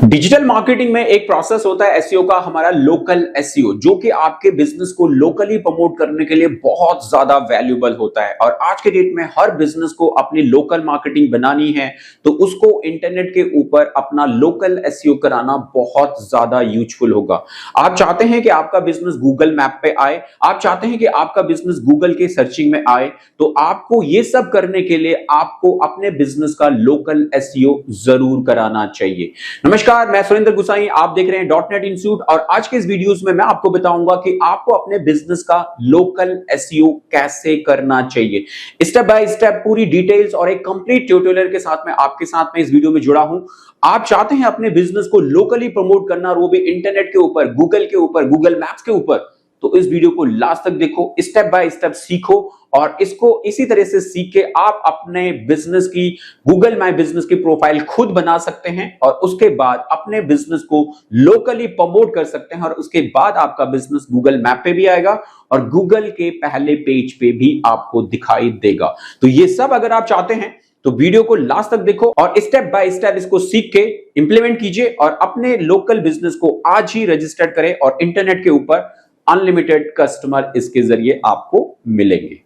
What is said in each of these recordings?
Digital marketing में एक process होता है एसईओ का, हमारा लोकल एसईओ, जो कि आपके बिजनेस को लोकली प्रमोट करने के लिए बहुत ज्यादा वैल्यूएबल होता है। और आज के डेट में हर बिजनेस को अपनी लोकल मार्केटिंग बनानी है तो उसको इंटरनेट के ऊपर अपना लोकल एसईओ कराना बहुत ज्यादा यूजफुल होगा। आप चाहते हैं कि आपका बिजनेस गूगल मैप पे आए, आप चाहते हैं कि आपका बिजनेस गूगल के सर्चिंग में आए, तो आपको ये सब करने के लिए आपको अपने बिजनेस का लोकल एसईओ जरूर कराना चाहिए। नमस्कार, मैं सुरेंद्र गुसाई, आप देख रहे हैं डॉट नेट इंस्टीट्यूट। और आज के इस वीडियोस में मैं आपको बताऊंगा कि आपको अपने बिजनेस का लोकल एसईओ कैसे करना चाहिए। स्टेप बाय स्टेप पूरी डिटेल्स और एक कंप्लीट ट्यूटोरियल के साथ में आपके साथ में इस वीडियो में जुड़ा हूं। आप चाहते हैं अपने बिजनेस को लोकली प्रमोट करना, और वो भी इंटरनेट के ऊपर, गूगल के ऊपर, गूगल मैप्स के ऊपर, तो इस वीडियो को लास्ट तक देखो, स्टेप बाय स्टेप सीखो और इसको इसी तरह से सीख के आप अपने बिजनेस की गूगल माय बिजनेस की प्रोफाइल खुद बना सकते हैं और उसके बाद अपने बिजनेस को लोकली प्रमोट कर सकते हैं। और उसके बाद आपका बिजनेस गूगल मैप पे भी आएगा और गूगल के पहले पेज पे भी आपको दिखाई देगा। तो ये सब अगर आप चाहते हैं तो वीडियो को लास्ट तक देखो और स्टेप बाय स्टेप इसको सीख के इंप्लीमेंट कीजिए और अपने लोकल बिजनेस को आज ही रजिस्टर करें और इंटरनेट के ऊपर अनलिमिटेड कस्टमर इसके जरिए आपको मिलेंगे।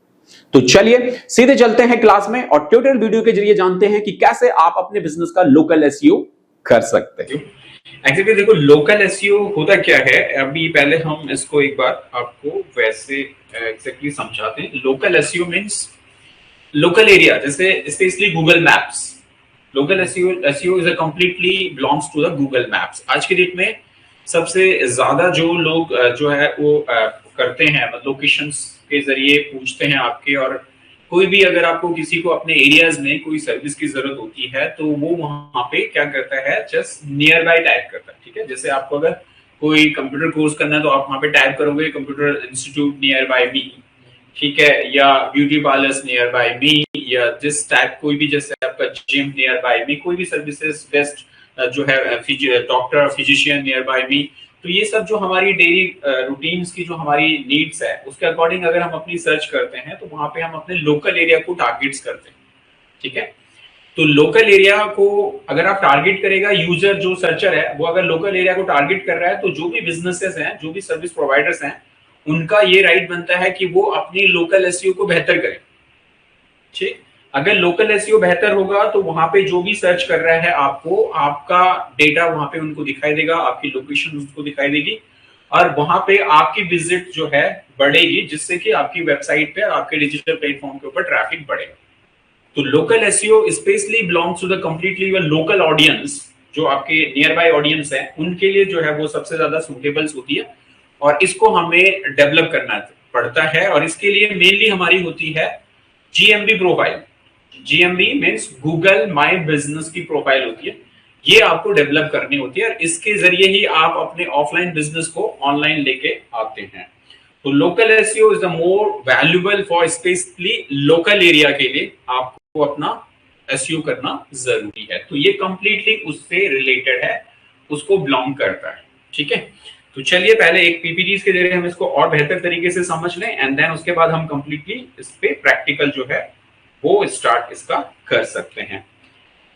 तो चलिए सीधे चलते हैं क्लास में और ट्यूटोरियल वीडियो के जरिए जानते हैं कि कैसे आप अपने बिजनेस का लोकल एसईओ कर सकते हैं। एक्चुअली देखो, लोकल एसईओ होता क्या है, अभी पहले हम इसको एक बार आपको वैसे एक्जेक्टली समझाते हैं। Local SEO means local area, जैसे specially Google Maps. Local SEO is a completely belongs to the Google Maps. आज के डेट में सबसे ज्यादा जो लोग जो है वो करते हैं, मतलब लोकेशंस के जरिए पूछते हैं आपके, और कोई भी अगर आपको किसी को अपने एरियाज में कोई सर्विस की जरूरत होती है तो वो वहां पे क्या करता है, जस्ट नियर बाय टाइप करता है। ठीक है, जैसे आपको अगर कोई कंप्यूटर कोर्स करना है तो आप वहां पे टाइप करोगे कंप्यूटर इंस्टीट्यूट नियर बाय मी, ठीक है, या ब्यूटी पार्लर्स नियर बाय मी, या जिस टाइप कोई भी, जैसे आपका जिम नियर बाय मी, कोई भी सर्विसेज बेस्ट जो है डॉक्टर फिजिशियन नियर बाय मी। तो ये सब जो हमारी डेली रूटीन्स की जो हमारी नीड्स है उसके अकॉर्डिंग अगर हम अपनी सर्च करते हैं तो वहां पे हम अपने लोकल एरिया को टारगेट्स करते हैं। ठीक है, तो लोकल एरिया को अगर आप टारगेट करेगा, यूजर जो सर्चर है वो अगर लोकल एरिया को टारगेट कर रहा है, तो जो भी बिजनेसेस हैं, जो भी सर्विस प्रोवाइडर्स हैं, उनका ये राइट बनता है कि वो अपनी लोकल एसईओ को बेहतर करें। ठीक, अगर लोकल एसईओ बेहतर होगा तो वहां पे जो भी सर्च कर रहा है आपको, आपका डेटा वहां पे उनको दिखाई देगा, आपकी लोकेशन उसको दिखाई देगी, और वहां पे आपकी विजिट जो है बढ़ेगी, जिससे कि आपकी वेबसाइट पे, आपके डिजिटल प्लेटफॉर्म के ऊपर ट्रैफिक बढ़ेगा। तो local SEO specially belongs to the completely your local audience. जो आपके नियर बाय ऑडियंस है उनके लिए जो है वो सबसे ज्यादा सूटेबल्स होती है, और इसको हमें डेवलप करना पड़ता है। और इसके लिए मेनली हमारी होती है GMB profile. GMB means Google my business की प्रोफाइल होती है, ये आपको डेवलप करनी होती है, और इसके जरिए ही आप अपने ऑफलाइन बिजनेस को ऑनलाइन लेके आते हैं। तो local SEO is the more valuable for specially local area के लिए आपको अपना एसईओ करना जरूरी है। तो ये कंप्लीटली उससे रिलेटेड है, उसको बिलोंग करता है। ठीक है, तो चलिए पहले एक पीपीटीज के जरिए हम इसको और बेहतर तरीके से समझ लें, एंड देन उसके बाद हम कंप्लीटली इस पे प्रैक्टिकल जो है वो स्टार्ट इसका कर सकते हैं।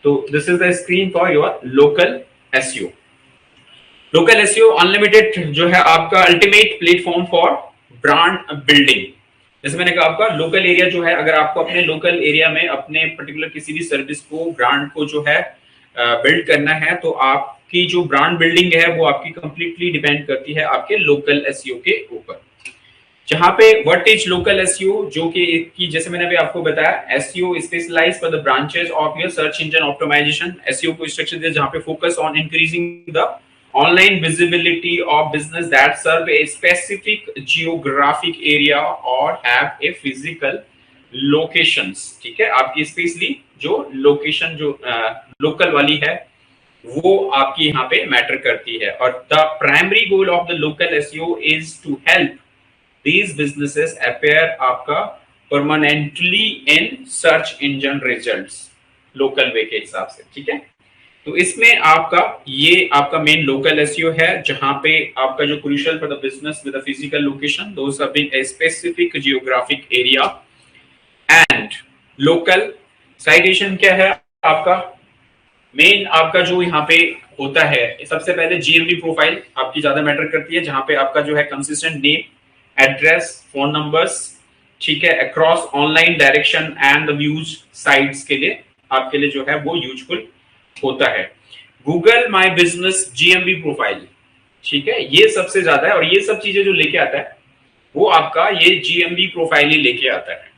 तो this is the screen for your local SEO. Local SEO unlimited जो है आपका ultimate platform for brand building. जैसे मैंने कहा, आपका लोकल एरिया जो है, अगर आपको अपने लोकल एरिया में अपने पर्टिकुलर किसी भी सर्विस को, ब्रांड को जो है बिल्ड करना है, तो आपकी जो ब्रांड बिल्डिंग है वो आपकी कंप्लीटली डिपेंड करती है आपके लोकल एसईओ के ऊपर। जहां पे व्हाट इज लोकल एसईओ, जो कि जैसे मैंने अभी आपको बताया, SEO specialised for the branches of your search engine optimisation. SEO को स्ट्रक्चर दिया जहां पे focus on increasing the online visibility of business that serve a specific geographic area और हैव ए फिजिकल लोकेशंस। ठीक है, आपकी स्पेशली जो location जो लोकल वाली है वो आपकी यहाँ पे मैटर करती है। और the primary goal of the local SEO is to help these businesses appear आपका permanently in search engine results local way के हिसाब से। ठीक है, तो इसमें आपका ये आपका मेन लोकल एसईओ है, जहां पे आपका जो crucial for the business with a physical location, those are being a specific geographic area and local citation क्या है आपका, मेन आपका जो यहाँ पे होता है, सबसे पहले जीएमबी प्रोफाइल आपकी ज्यादा मैटर करती है, जहां पे आपका जो है consistent name, address, phone numbers, ठीक है, across online direction and the views sites के लिए आपके लिए जो है वो यूजफुल होता है। Google My business GMB profile, ठीक है, ये सबसे ज्यादा है, और ये सब चीजें जो लेके आता है वो आपका ये जीएमबी प्रोफाइल ही लेके आता है।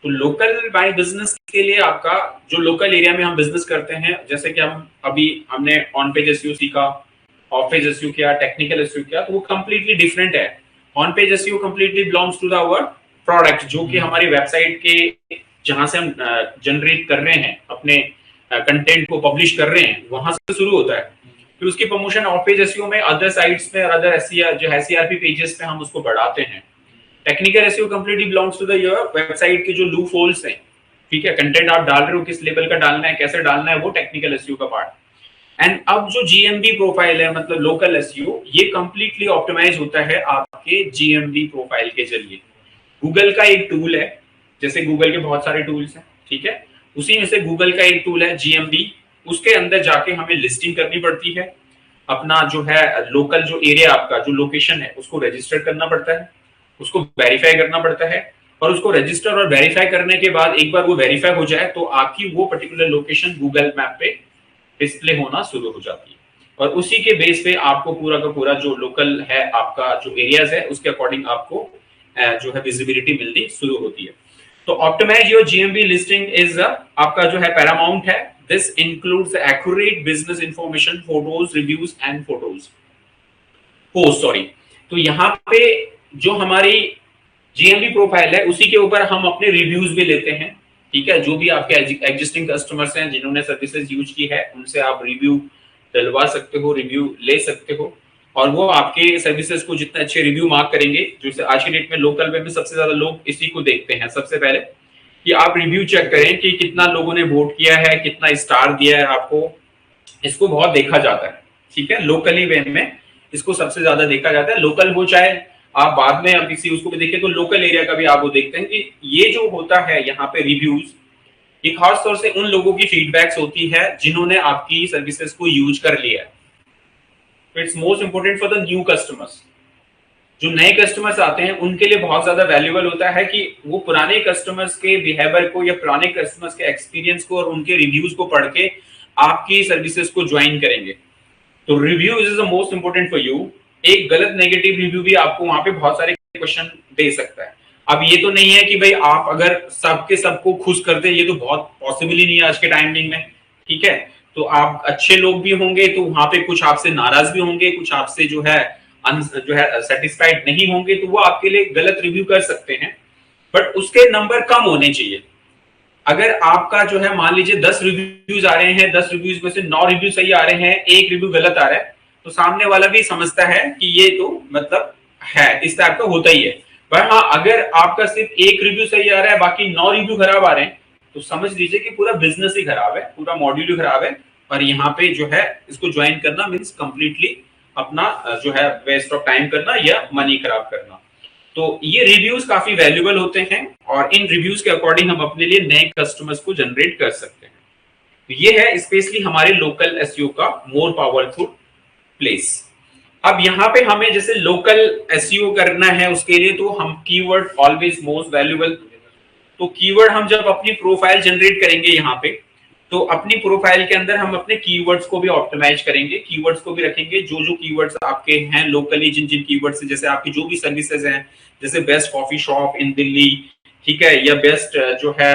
तो लोकल बाय बिजनेस के लिए आपका जो लोकल एरिया में हम बिजनेस करते हैं, जैसे कि हमने ऑन पेज एसईओ सीखा, ऑफ पेज एसईओ किया, टेक्निकल एसईओ किया, तो वो कंप्लीटली डिफरेंट है। On page SEO completely belongs to the our product, जो कि हमारी वेबसाइट के जहां से हम जनरेट कर रहे हैं, अपने कंटेंट को पब्लिश कर रहे हैं, वहां से शुरू होता है। फिर उसकी प्रमोशन ऑफ पेज एसईओ में अदर साइट्स में और अदर जो एसईआरपी पेजेस पे हम उसको बढ़ाते हैं। Technical SEO completely belongs to the your website के जो लूप होल्स हैं, ठीक है, कंटेंट आप डाल रहे हो किस लेवल का डालना है, कैसे डालना है, वो टेक्निकल एसईओ का पार्ट। एंड अब जो जीएमबी प्रोफाइल है, मतलब लोकल एसईओ, ये कंप्लीटली ऑप्टिमाइज होता है आपके जीएमबी प्रोफाइल के जरिए। गूगल का एक टूल है, जैसे गूगल के बहुत सारे टूल्स हैं, ठीक है, उसी में से गूगल का एक टूल है जीएमबी। उसके अंदर जाके हमें लिस्टिंग करनी पड़ती है, अपना जो है लोकल जो एरिया आपका जो लोकेशन है उसको रजिस्टर करना पड़ता है, उसको वेरीफाई करना पड़ता है, और उसको रजिस्टर और वेरीफाई करने के बाद एक बार वो वेरीफाई हो जाए तो आपकी वो पर्टिकुलर लोकेशन गूगल मैप पे डिस्प्ले होना शुरू हो जाती है, और उसी के बेस पे आपको पूरा का पूरा जो लोकल है आपका जो एरियाज है उसके अकॉर्डिंग आपको जो है विजिबिलिटी मिलनी शुरू होती है। तो optimise your GMB listing is आपका जो है पैरामाउंट है। This includes accurate business information, photos, reviews and post, sorry. तो यहाँ पे जो हमारी जीएमबी प्रोफाइल है उसी के ऊपर हम अपने रिव्यूज भी लेते हैं, ठीक है, जो भी आपके एग्जिस्टिंग कस्टमर्स हैं जिन्होंने सर्विसेज यूज की है उनसे आप रिव्यू डलवा सकते हो, रिव्यू ले सकते हो, और वो आपके सर्विसेज को जितने अच्छे रिव्यू मार्क करेंगे, जैसे आज की डेट में लोकल वेब में सबसे ज्यादा लोग इसी को देखते हैं सबसे पहले, कि आप रिव्यू चेक करें कि कितना लोगों ने वोट किया है, कितना स्टार दिया है आपको, इसको बहुत देखा जाता है, ठीक है, लोकली वे में इसको सबसे ज्यादा देखा जाता है। लोकल हो चाहे आप बाद में अब किसी उसको भी देखें, तो लोकल एरिया का भी आप वो देखते हैं कि ये जो होता है यहाँ पे रिव्यूज, ये खास तौर से उन लोगों की फीडबैक्स होती है जिन्होंने आपकी सर्विसेज को यूज कर लिया है। It's most important for the new customers. जो नए कस्टमर्स आते हैं उनके लिए बहुत ज्यादा वैल्यूएबल होता है कि वो पुराने कस्टमर्स के बिहेवियर को या पुराने कस्टमर्स के एक्सपीरियंस को और उनके रिव्यूज को पढ़ के आपकी सर्विसेज को ज्वाइन करेंगे। तो reviews is the most important for you. एक गलत नेगेटिव रिव्यू भी आपको वहां पे बहुत सारे क्वेश्चन दे सकता है। अब ये तो नहीं है कि भाई आप अगर सबके सबको खुश कर दे, ये तो बहुत पॉसिबल ही नहीं है आज के टाइमिंग में, ठीक है। तो आप अच्छे लोग भी होंगे तो वहां पे कुछ आपसे नाराज भी होंगे, कुछ आपसे जो है सेटिस्फाइड नहीं होंगे, तो वो आपके लिए गलत रिव्यू कर सकते हैं, बट उसके नंबर कम होने चाहिए। अगर आपका जो है मान लीजिए 10 रिव्यूज आ रहे हैं, 10 रिव्यूज में से 9 रिव्यू सही आ रहे हैं, एक रिव्यू गलत आ रहा है, तो सामने वाला भी समझता है कि ये तो मतलब है, इस टाइप का होता ही है। पर हाँ, अगर आपका सिर्फ एक रिव्यू सही आ रहा है, बाकी 9 रिव्यू खराब आ रहे हैं, तो समझ लीजिए कि पूरा बिजनेस ही खराब है, पूरा मॉड्यूल ही खराब है, और यहाँ पे जो है इसको ज्वाइन करना मीन्स कंप्लीटली अपना जो है वेस्ट ऑफ टाइम करना या मनी खराब करना। तो ये रिव्यूज काफी वैल्यूएबल होते हैं, और इन रिव्यूज के अकॉर्डिंग हम अपने लिए नए कस्टमर्स को जनरेट कर सकते हैं। तो ये है स्पेशली हमारे लोकल एसईओ का मोर पावरफुल प्लेस। अब यहाँ पे हमें जैसे लोकल एसईओ करना है उसके लिए तो हम कीवर्ड ऑलवेज मोस्ट वैल्यूएबल। तो कीवर्ड हम जब अपनी प्रोफाइल जनरेट करेंगे यहाँ पे, तो अपनी प्रोफाइल के अंदर हम अपने कीवर्ड्स को भी ऑप्टिमाइज करेंगे, कीवर्ड्स को भी रखेंगे, जो जो कीवर्ड्स आपके हैं लोकली, जिन जिन कीवर्ड्स जैसे आपकी जो भी सर्विसेज हैं, जैसे best coffee shop in Delhi, ठीक है, या बेस्ट जो है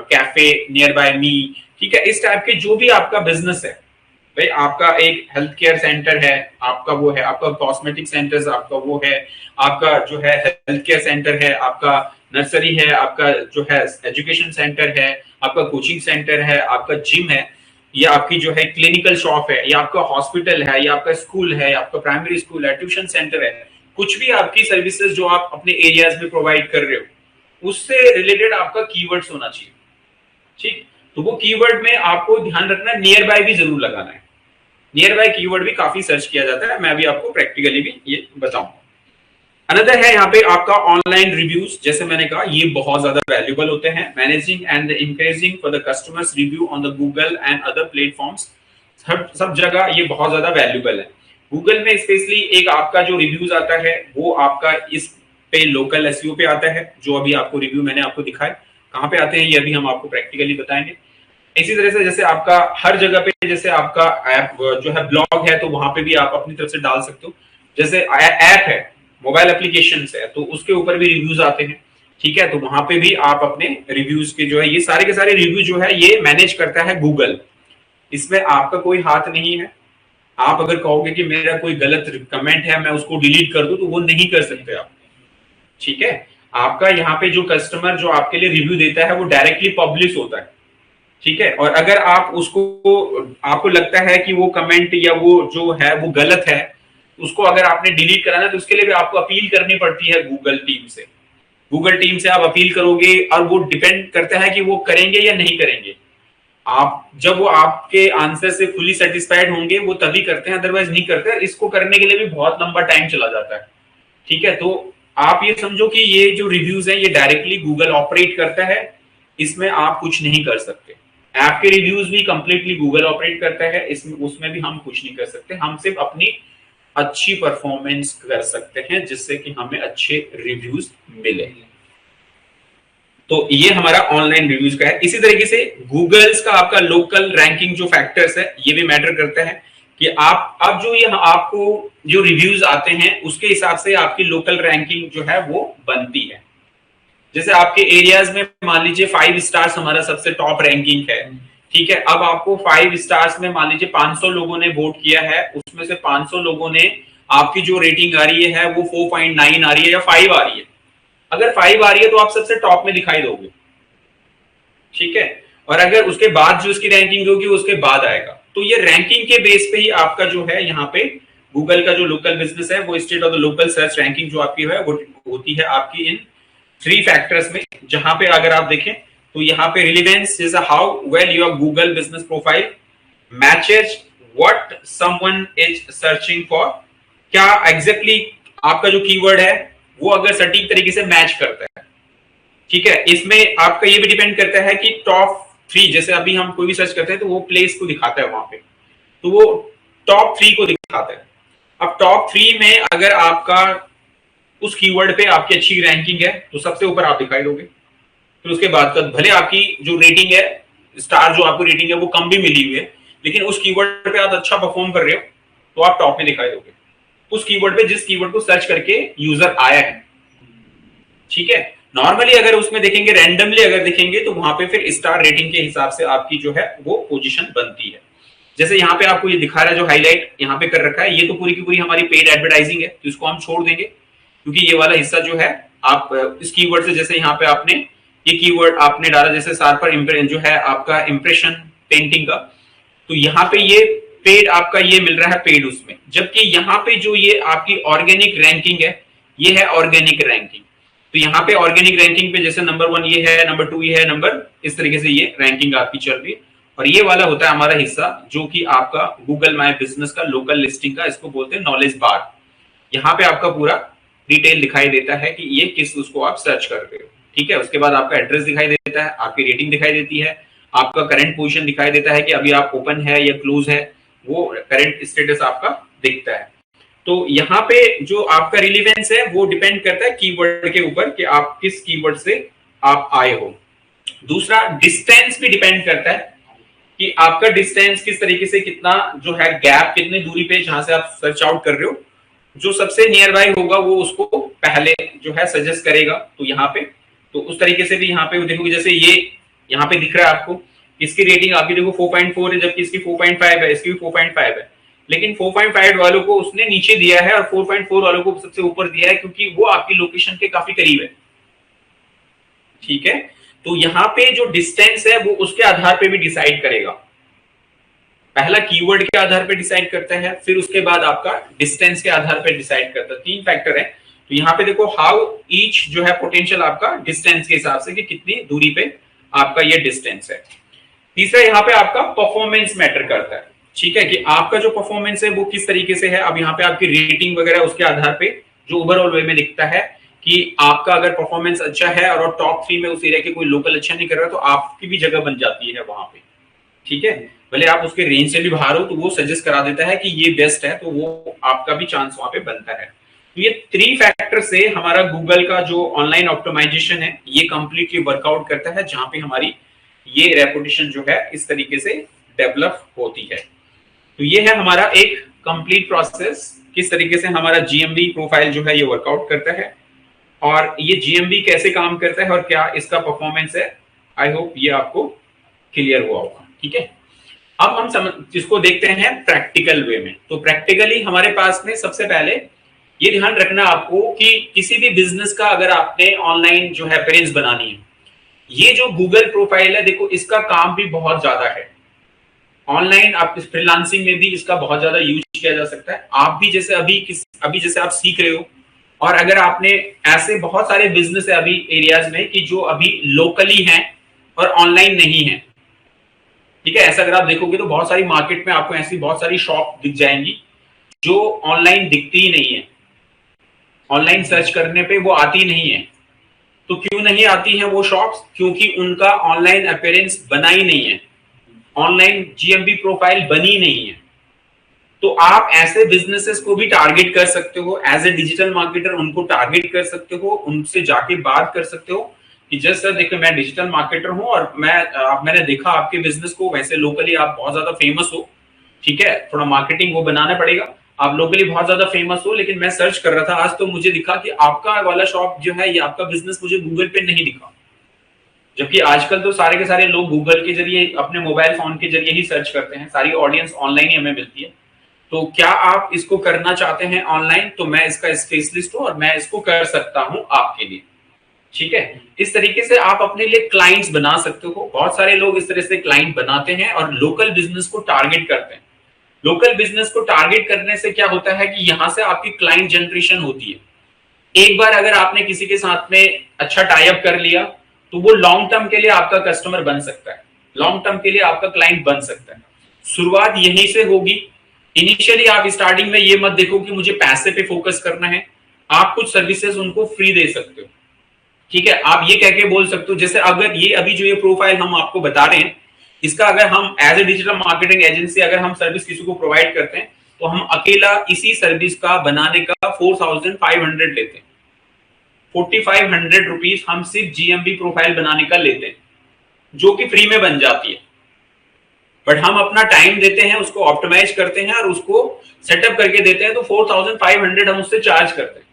कैफे नियर बाय मी, ठीक है, इस टाइप के जो भी आपका बिजनेस है, भाई आपका एक हेल्थ केयर सेंटर है, आपका वो है, आपका कॉस्मेटिक सेंटर्स आपका वो है, आपका जो है हेल्थ केयर सेंटर है, आपका नर्सरी है, आपका जो है एजुकेशन सेंटर है, आपका कोचिंग सेंटर है, आपका जिम है, या आपकी जो है क्लिनिकल शॉप है, या आपका हॉस्पिटल है, या आपका स्कूल है, या आपका प्राइमरी स्कूल है, ट्यूशन सेंटर है, कुछ भी आपकी सर्विसेज जो आप अपने एरियाज में प्रोवाइड कर रहे हो, उससे रिलेटेड आपका कीवर्ड्स होना चाहिए, ठीक। तो वो कीवर्ड में आपको ध्यान रखना है, नियर बाय भी जरूर लगाना है। नियर बाय कीवर्ड भी काफी सर्च किया जाता है, मैं भी आपको प्रैक्टिकली भी ये बताऊंगा। अनदर है यहाँ पे आपका ऑनलाइन रिव्यूज, जैसे मैंने कहा ये बहुत ज्यादा वैल्यूएबल होते हैं। Managing and encouraging for the customers review on the Google and other platforms सब जगह ये बहुत ज्यादा वैल्यूबल है। गूगल में स्पेशली एक आपका जो रिव्यूज आता है वो आपका इस पे लोकल एसईओ पे आता है, जो अभी आपको रिव्यू मैंने आपको दिखाया। कहाँ पे आते हैं ये अभी हम आपको प्रैक्टिकली बताएंगे। इसी तरह से जैसे आपका हर जगह पे, जैसे आपका ऐप जो है ब्लॉग है तो वहां पे भी आप अपनी तरफ से डाल सकते हो। जैसे ऐप है, मोबाइल एप्लीकेशन है, तो उसके ऊपर भी रिव्यूज आते हैं, ठीक है, तो वहां पे भी आप अपने रिव्यूज के जो है ये सारे के सारे रिव्यू जो है ये मैनेज करता है गूगल। इसमें आपका कोई हाथ नहीं है। आप अगर कहोगे कि मेरा कोई गलत कमेंट है मैं उसको डिलीट कर दूं तो वो नहीं कर सकते आप, ठीक है। आपका यहाँ पे जो कस्टमर जो आपके लिए रिव्यू देता है वो डायरेक्टली पब्लिश होता है, ठीक है। और अगर आप उसको, आपको लगता है कि वो कमेंट या वो जो है वो गलत है, उसको अगर आपने डिलीट कराना है तो उसके लिए भी आपको अपील करनी पड़ती है गूगल टीम से। गूगल टीम से आप अपील करोगे और वो डिपेंड करता है कि वो करेंगे या नहीं करेंगे। आप जब वो आपके आंसर से फुली सेटिस्फाइड होंगे वो तभी करते हैं, अदरवाइज नहीं करते। इसको करने के लिए भी बहुत लंबा टाइम चला जाता है, ठीक है। तो आप ये समझो कि ये जो रिव्यूज है ये डायरेक्टली गूगल ऑपरेट करता है, इसमें आप कुछ नहीं कर सकते। ऐप के रिव्यूज भी कंप्लीटली गूगल ऑपरेट करता है, इसमें उसमें भी हम कुछ नहीं कर सकते। हम सिर्फ अपनी अच्छी परफॉर्मेंस कर सकते हैं जिससे कि हमें अच्छे रिव्यूज मिले। तो ये हमारा ऑनलाइन रिव्यूज का है। इसी तरीके से गूगल्स का आपका लोकल रैंकिंग जो फैक्टर्स है ये भी मैटर करता है कि आप अब जो ये आपको जो रिव्यूज आते हैं उसके हिसाब से आपकी लोकल रैंकिंग जो है वो बनती है। जैसे आपके एरियाज में मान लीजिए 5 स्टार्स हमारा सबसे टॉप रैंकिंग है, ठीक है। अब आपको 5 स्टार्स में मान लीजिए 500 लोगों ने वोट किया है, उसमें से 500 लोगों ने आपकी जो रेटिंग आ रही है वो 4.9 आ रही है या 5 आ रही है। अगर 5 आ रही है तो आप सबसे टॉप में दिखाई दोगे, ठीक है। और अगर उसके बाद जो उसकी रैंकिंग होगी उसके बाद आएगा। तो ये रैंकिंग के बेस पे ही आपका जो है यहाँ पे गूगल का जो लोकल बिजनेस है वो state of the local search ranking जो आपकी है वो होती है आपकी इन 3 फैक्टर्स में। जहां पे अगर आप देखें तो यहाँ पे रिलेवेंस जैसा how well your Google business profile matches what someone is searching for, क्या एग्जैक्टली आपका जो कीवर्ड है वो अगर सटीक तरीके से मैच करता है, ठीक है। इसमें आपका ये भी डिपेंड करता है कि टॉप 3, जैसे अभी हम कोई भी सर्च करते हैं तो वो प्लेस को दिखाता है वहां पे, तो वो टॉप 3 को दिखाता है। अब टॉप 3 में अगर आपका उस कीवर्ड पे आपकी अच्छी रैंकिंग है तो सबसे ऊपर आप दिखाई दोगे। फिर उसके बाद तो भले आपकी जो रेटिंग है, स्टार जो आपको रेटिंग है वो कम भी मिली हुई है, लेकिन उस कीवर्ड पे आप अच्छा परफॉर्म कर रहे हो तो आप टॉप में दिखाई दोगे उस कीवर्ड पे जिस कीवर्ड को सर्च करके यूजर आया है, ठीक है। नॉर्मली अगर उसमें देखेंगे, रैंडमली अगर देखेंगे तो वहां पे फिर स्टार रेटिंग के हिसाब से आपकी जो है वो पोजीशन बनती है। जैसे यहाँ पे आपको ये दिखा रहा है जो हाईलाइट यहाँ पे कर रखा है, ये तो पूरी की पूरी हमारी पेड एडवर्टाइजिंग है, तो इसको हम छोड़ देंगे क्योंकि ये वाला हिस्सा जो है आप इस कीवर्ड से, जैसे यहाँ पे आपने ये कीवर्ड आपने डाला जैसे शार्पर जो है आपका इंप्रेशन पेंटिंग का, तो यहाँ पे ये पेड आपका ये मिल रहा है पेड उसमें। जबकि यहाँ पे जो ये आपकी ऑर्गेनिक रैंकिंग है ये है ऑर्गेनिक रैंकिंग। तो यहाँ पे ऑर्गेनिक रैंकिंग पे जैसे नंबर 1 ये है, नंबर 2 ये है, नंबर इस तरीके से ये रैंकिंग आपकी चल रही है। और ये वाला होता है हमारा हिस्सा जो कि आपका गूगल माय बिजनेस का लोकल लिस्टिंग का, इसको बोलते हैं नॉलेज बार। यहाँ पे आपका पूरा डिटेल दिखाई देता है कि ये किस उसको आप सर्च कर रहे हो, ठीक है। उसके बाद आपका एड्रेस दिखाई देता है, आपकी रेटिंग दिखाई देती है, आपका करंट पोजीशन दिखाई देता है कि अभी आप ओपन है या क्लोज है, वो करंट स्टेटस आपका दिखता है। तो यहाँ पे जो आपका रिलेवेंस है वो डिपेंड करता है कीवर्ड के ऊपर कि आप किस कीवर्ड से आप आए हो। दूसरा डिस्टेंस भी डिपेंड करता है कि आपका डिस्टेंस किस तरीके से, कितना जो है गैप, कितनी दूरी पे जहां से आप सर्च आउट कर रहे हो, जो सबसे नियर बाय होगा वो उसको पहले जो है सजेस्ट करेगा। तो यहाँ पे तो उस तरीके से भी यहाँ पे देखोगे, जैसे ये यहाँ पे दिख रहा है आपको, इसकी रेटिंग आपकी देखो 4.4 है, जबकि इसकी 4.5 है, इसकी भी 4.5 है, लेकिन 4.5 वालों को उसने नीचे दिया है और 4.4 वालों को सबसे ऊपर दिया है क्योंकि वो आपकी लोकेशन के काफी करीब है, ठीक है। तो यहाँ पे जो डिस्टेंस है वो उसके आधार पे भी डिसाइड करेगा। पहला कीवर्ड के आधार पे डिसाइड करता है, फिर उसके बाद आपका डिस्टेंस के आधार पे डिसाइड करता है। 3 फैक्टर है। तो यहाँ पे देखो हाउ ईच जो है पोटेंशियल आपका डिस्टेंस के हिसाब से कि कितनी दूरी पे आपका ये डिस्टेंस है। तीसरा यहाँ पे आपका परफॉर्मेंस मैटर करता है, ठीक है, कि आपका जो परफॉर्मेंस है वो किस तरीके से है। अब यहाँ पे आपकी रेटिंग वगैरह उसके आधार पे जो ओवरऑल वे में दिखता है कि आपका अगर परफॉर्मेंस अच्छा है और टॉप 3 में उस एरिया के कोई लोकल अच्छा नहीं कर रहा तो आपकी भी जगह बन जाती है वहां पे, ठीक है। भले आप उसके रेंज से भी बाहर हो तो वो सजेस्ट करा देता है कि ये बेस्ट है, तो वो आपका भी चांस वहां पे बनता है। तो ये 3 फैक्टर से हमारा गूगल का जो ऑनलाइन ऑप्टिमाइजेशन है ये कंप्लीटली वर्कआउट करता है, जहां पे हमारी ये रेपुटेशन जो है इस तरीके से डेवलप होती है। तो ये है हमारा एक कंप्लीट प्रोसेस, किस तरीके से हमारा जीएमबी प्रोफाइल जो है ये वर्कआउट करता है और ये जीएमबी कैसे काम करता है और क्या इसका परफॉर्मेंस है। आई होप ये आपको क्लियर हुआ होगा। ठीक है, अब हम इसको देखते हैं प्रैक्टिकल वे में। तो प्रैक्टिकली हमारे पास में सबसे पहले ये ध्यान रखना आपको कि किसी भी बिजनेस का अगर आपने ऑनलाइन जो है पेज बनानी है, ये जो गूगल प्रोफाइल है देखो इसका काम भी बहुत ज्यादा है। ऑनलाइन आप फ्रीलांसिंग में भी इसका बहुत ज्यादा यूज किया जा सकता है। आप भी जैसे अभी जैसे आप सीख रहे हो, और अगर आपने ऐसे बहुत सारे बिजनेस है अभी एरियाज में कि जो अभी लोकली हैं और ऑनलाइन नहीं है। ठीक है, ऐसा अगर आप देखोगे तो बहुत सारी मार्केट में आपको ऐसी बहुत सारी शॉप दिख जाएंगी जो ऑनलाइन दिखती ही नहीं है, ऑनलाइन सर्च करने पे वो आती नहीं है। तो क्यों नहीं आती है वो शॉप्स? क्योंकि उनका ऑनलाइन अपीयरेंस बना ही नहीं है, ऑनलाइन जीएमबी प्रोफाइल बनी नहीं है। तो आप ऐसे बिजनेसेस को भी टारगेट कर सकते हो एज ए डिजिटल मार्केटर, उनको टारगेट कर सकते हो, उनसे जाके बात कर सकते हो कि जस्ट सर देखो मैं डिजिटल मार्केटर हूं और मैंने देखा आपके बिजनेस को, वैसे लोकली आप बहुत ज्यादा फेमस हो, ठीक है, थोड़ा मार्केटिंग वो बनाना पड़ेगा, आप लोकली बहुत ज्यादा फेमस हो, लेकिन मैं सर्च कर रहा था आज तो मुझे दिखा कि आपका वाला शॉप जो है ये आपका बिजनेस मुझे गूगल पे नहीं दिखा। जबकि आजकल तो सारे के सारे लोग गूगल के जरिए अपने मोबाइल फोन के जरिए ही सर्च करते हैं, सारी ऑडियंस ऑनलाइन ही हमें मिलती है। तो क्या आप इसको करना चाहते हैं ऑनलाइन? तो मैं इसका स्पेशलिस्ट हूं और मैं इसको कर सकता हूं आपके लिए। ठीक है, इस तरीके से आप अपने लिए क्लाइंट्स बना सकते हो। बहुत सारे लोग इस तरह से क्लाइंट बनाते हैं और लोकल बिजनेस को टारगेट करते हैं। लोकल बिजनेस को टारगेट करने से क्या होता है कि यहां से आपकी क्लाइंट जनरेशन होती है। एक बार अगर आपने किसी के साथ में अच्छा टाई अप कर लिया तो वो लॉन्ग टर्म के लिए आपका कस्टमर बन सकता है, लॉन्ग टर्म के लिए आपका क्लाइंट बन सकता है। शुरुआत यहीं से होगी। इनिशियली आप स्टार्टिंग में ये मत देखो कि मुझे पैसे पे फोकस करना है, आप कुछ सर्विसेज उनको फ्री दे सकते हो। ठीक है, आप ये कह के बोल सकते हो, जैसे अगर ये अभी जो ये प्रोफाइल हम आपको बता रहे हैं इसका अगर हम as a digital marketing agency अगर हम सर्विस किसी को प्रोवाइड करते हैं तो हम अकेला इसी सर्विस का बनाने का 4500 लेते हैं। 4500 रुपीज हम सिर्फ जीएमबी प्रोफाइल बनाने का लेते हैं, जो कि फ्री में बन जाती है। बट हम अपना टाइम देते हैं, उसको ऑप्टिमाइज करते हैं और उसको सेटअप करके देते हैं, तो 4500 हम उससे चार्ज करते हैं।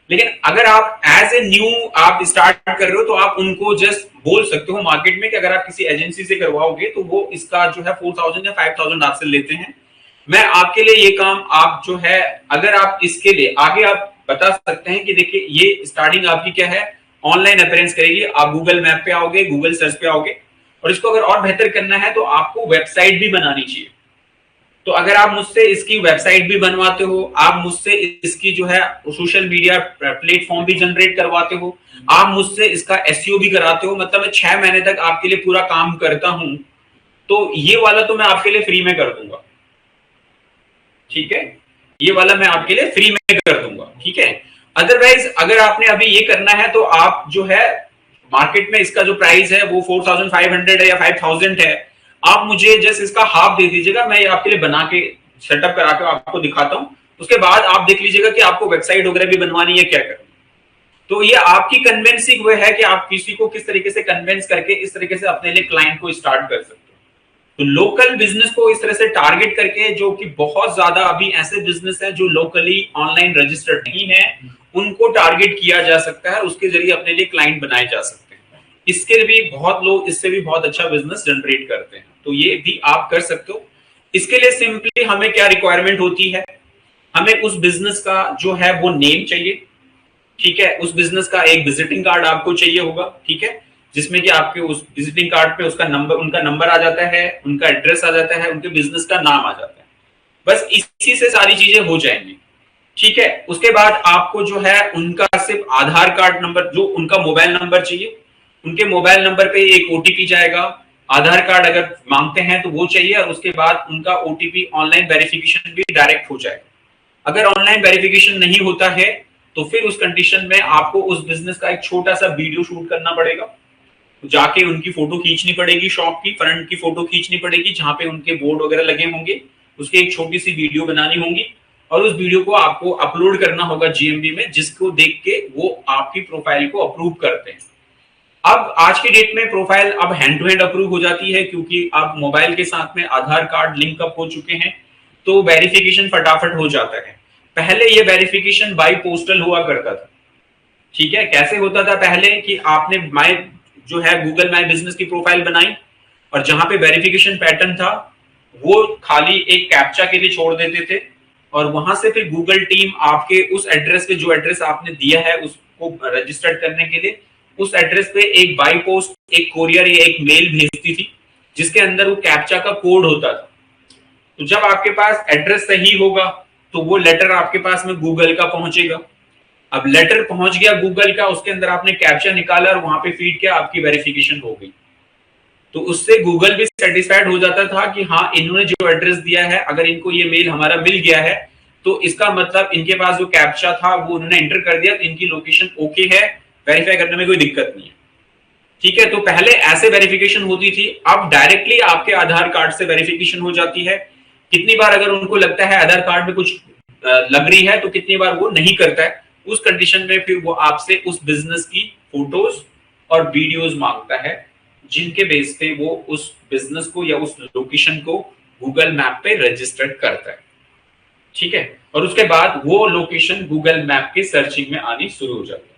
लेकिन अगर आप एज ए न्यू आप स्टार्ट कर रहे हो तो आप उनको जस्ट बोल सकते हो मार्केट में कि अगर आप किसी एजेंसी से करवाओगे तो वो इसका जो है 4000 या 5000 आपसे लेते हैं। मैं आपके लिए ये काम आप जो है अगर आप इसके लिए आगे आप बता सकते हैं कि देखिए ये स्टार्टिंग आपकी क्या है, ऑनलाइन अपीयरेंस करेगी, आप गूगल मैप पे आओगे, गूगल सर्च पे आओगे, और इसको अगर और बेहतर करना है तो आपको वेबसाइट भी बनानी चाहिए। तो अगर आप मुझसे इसकी वेबसाइट भी बनवाते हो, आप मुझसे इसकी जो है सोशल मीडिया प्लेटफॉर्म भी जनरेट करवाते हो, आप मुझसे इसका एसईओ भी कराते हो, मतलब मैं 6 महीने तक आपके लिए पूरा काम करता हूं, तो ये वाला तो मैं आपके लिए फ्री में कर दूंगा। ठीक है, ये वाला मैं आपके लिए फ्री में कर दूंगा। ठीक है, अदरवाइज अगर आपने अभी ये करना है तो आप जो है मार्केट में इसका जो प्राइस है वो 4500 है या 5000 है, आप मुझे जस्ट इसका हाफ दे दीजिएगा, मैं ये आपके लिए बना के सेटअप करा के आपको दिखाता हूं। उसके बाद आप देख लीजिएगा कि आपको वेबसाइट वगैरह भी बनवानी है क्या करनी। तो ये आपकी कन्विंसिंग वे है कि आप किसी को किस तरीके से कन्विंस करके इस तरीके से अपने लिए क्लाइंट को स्टार्ट कर सकते हो। तो लोकल बिजनेस को इस तरह से टारगेट करके, जो कि बहुत ज्यादा अभी ऐसे बिजनेस है जो लोकली ऑनलाइन रजिस्टर्ड नहीं है, उनको टारगेट किया जा सकता है, उसके जरिए अपने लिए क्लाइंट बनाए जा सकते हैं। इसके लिए भी बहुत लोग इससे भी बहुत अच्छा बिजनेस जनरेट करते हैं, तो ये भी आप कर सकते हो। इसके लिए सिंपली हमें क्या रिक्वायरमेंट होती है, हमें उस बिजनेस का जो है वो नेम चाहिए। ठीक है, उस बिजनेस का एक विजिटिंग कार्ड आपको चाहिए होगा। ठीक है, जिसमें कि आपके उस विजिटिंग कार्ड पे उसका नंबर, उनका नंबर आ जाता है, उनका एड्रेस आ जाता है, उनके बिजनेस का नाम आ जाता है। बस इसी से सारी चीजें हो जाएंगी। ठीक है, उसके बाद आपको जो है उनका सिर्फ आधार कार्ड नंबर, जो उनका मोबाइल नंबर चाहिए, उनके मोबाइल नंबर पे एक ओटीपी जाएगा, आधार कार्ड अगर मांगते हैं तो वो चाहिए, और उसके बाद उनका ओटीपी ऑनलाइन वेरिफिकेशन भी डायरेक्ट हो जाएगा। अगर ऑनलाइन वेरिफिकेशन नहीं होता है तो फिर उस कंडीशन में आपको उस बिजनेस का एक छोटा सा वीडियो शूट करना पड़ेगा। जाके उनकी फोटो खींचनी पड़ेगी, शॉप की फ्रंट की फोटो खींचनी पड़ेगी जहां पे उनके बोर्ड वगैरह लगे होंगे, उसकी एक छोटी सी वीडियो बनानी होगी और उस वीडियो को आपको अपलोड करना होगा जीएमबी में, जिसको देख के वो आपकी प्रोफाइल को अप्रूव करते हैं। अब आज के डेट में प्रोफाइल अब हैंड टू हैंड अप्रूव हो जाती है, क्योंकि अब मोबाइल के साथ में आधार कार्ड लिंक अप हो चुके हैं, तो वेरिफिकेशन फटाफट हो जाता है। पहले ये वेरिफिकेशन बाय पोस्टल हुआ करता था। ठीक है, कैसे होता था पहले कि आपने माय जो है गूगल माय बिजनेस की प्रोफाइल बनाई और जहां पे वेरिफिकेशन पैटर्न था वो खाली एक कैप्चा के लिए छोड़ देते थे और वहां से फिर गूगल टीम आपके उस एड्रेस पे, जो एड्रेस आपने दिया है उसको रजिस्टर्ड करने के लिए, उस एड्रेस पे एक बाई पोस्ट, एक कोरियर या एक मेल भेजती थी जिसके अंदर वो कैप्चा का कोड होता था। तो जब आपके पास एड्रेस सही होगा तो वो लेटर आपके पास में गूगल का पहुंचेगा। अब लेटर पहुंच गया गूगल का, उसके अंदर आपने कैप्चा निकाला और वहां पे फीड किया, आपकी वेरिफिकेशन हो गई। तो उससे गूगल भी सेटिस्फाइड हो जाता था कि हाँ, इन्होंने जो एड्रेस दिया है, अगर इनको ये मेल हमारा मिल गया है तो इसका मतलब इनके पास जो कैप्चा था वो उन्होंने एंटर कर दिया, तो इनकी लोकेशन ओके है, वेरीफाई करने में कोई दिक्कत नहीं है। ठीक है, तो पहले ऐसे वेरिफिकेशन होती थी, अब डायरेक्टली आपके आधार कार्ड से वेरिफिकेशन हो जाती है। कितनी बार अगर उनको लगता है आधार कार्ड में कुछ लग रही है तो कितनी बार वो नहीं करता है, उस कंडीशन में फिर वो आपसे उस बिजनेस की फोटोज और वीडियोज मांगता है, जिनके बेस पे वो उस बिजनेस को या उस लोकेशन को गूगल मैप पे रजिस्टर्ड करता है। ठीक है, और उसके बाद वो लोकेशन गूगल मैप के सर्चिंग में आनी शुरू हो जाती है।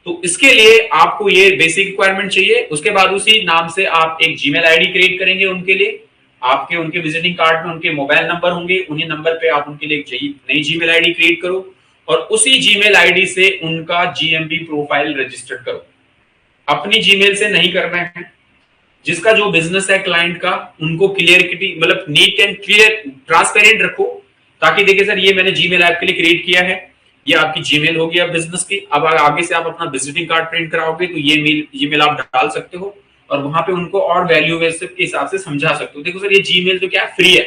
तो इसके लिए आपको ये बेसिक रिक्वायरमेंट चाहिए। उसके बाद उसी नाम से आप एक जीमेल आईडी क्रिएट करेंगे उनके लिए, आपके उनके विजिटिंग कार्ड में उनके मोबाइल नंबर होंगे, उन्हीं नंबर पे आप उनके लिए एक नई जीमेल आईडी क्रिएट करो और उसी जीमेल आईडी से उनका जीएमबी प्रोफाइल रजिस्टर करो। अपनी जीमेल से नहीं करना है, जिसका जो बिजनेस है क्लाइंट का, उनको क्लियरिटी मतलब नीट एंड क्लियर ट्रांसपेरेंट रखो, ताकि देखिए सर ये मैंने जीमेल ऐप के लिए क्रिएट किया है, ये आपकी जीमेल होगी अब बिजनेस की। अब आगे से आप अपना विजिटिंग कार्ड प्रिंट कराओगे तो ये जीमेल आप डाल सकते हो और वहां पे उनको और वैल्यू के हिसाब से समझा सकते हो। देखो सर ये जीमेल तो क्या फ्री है,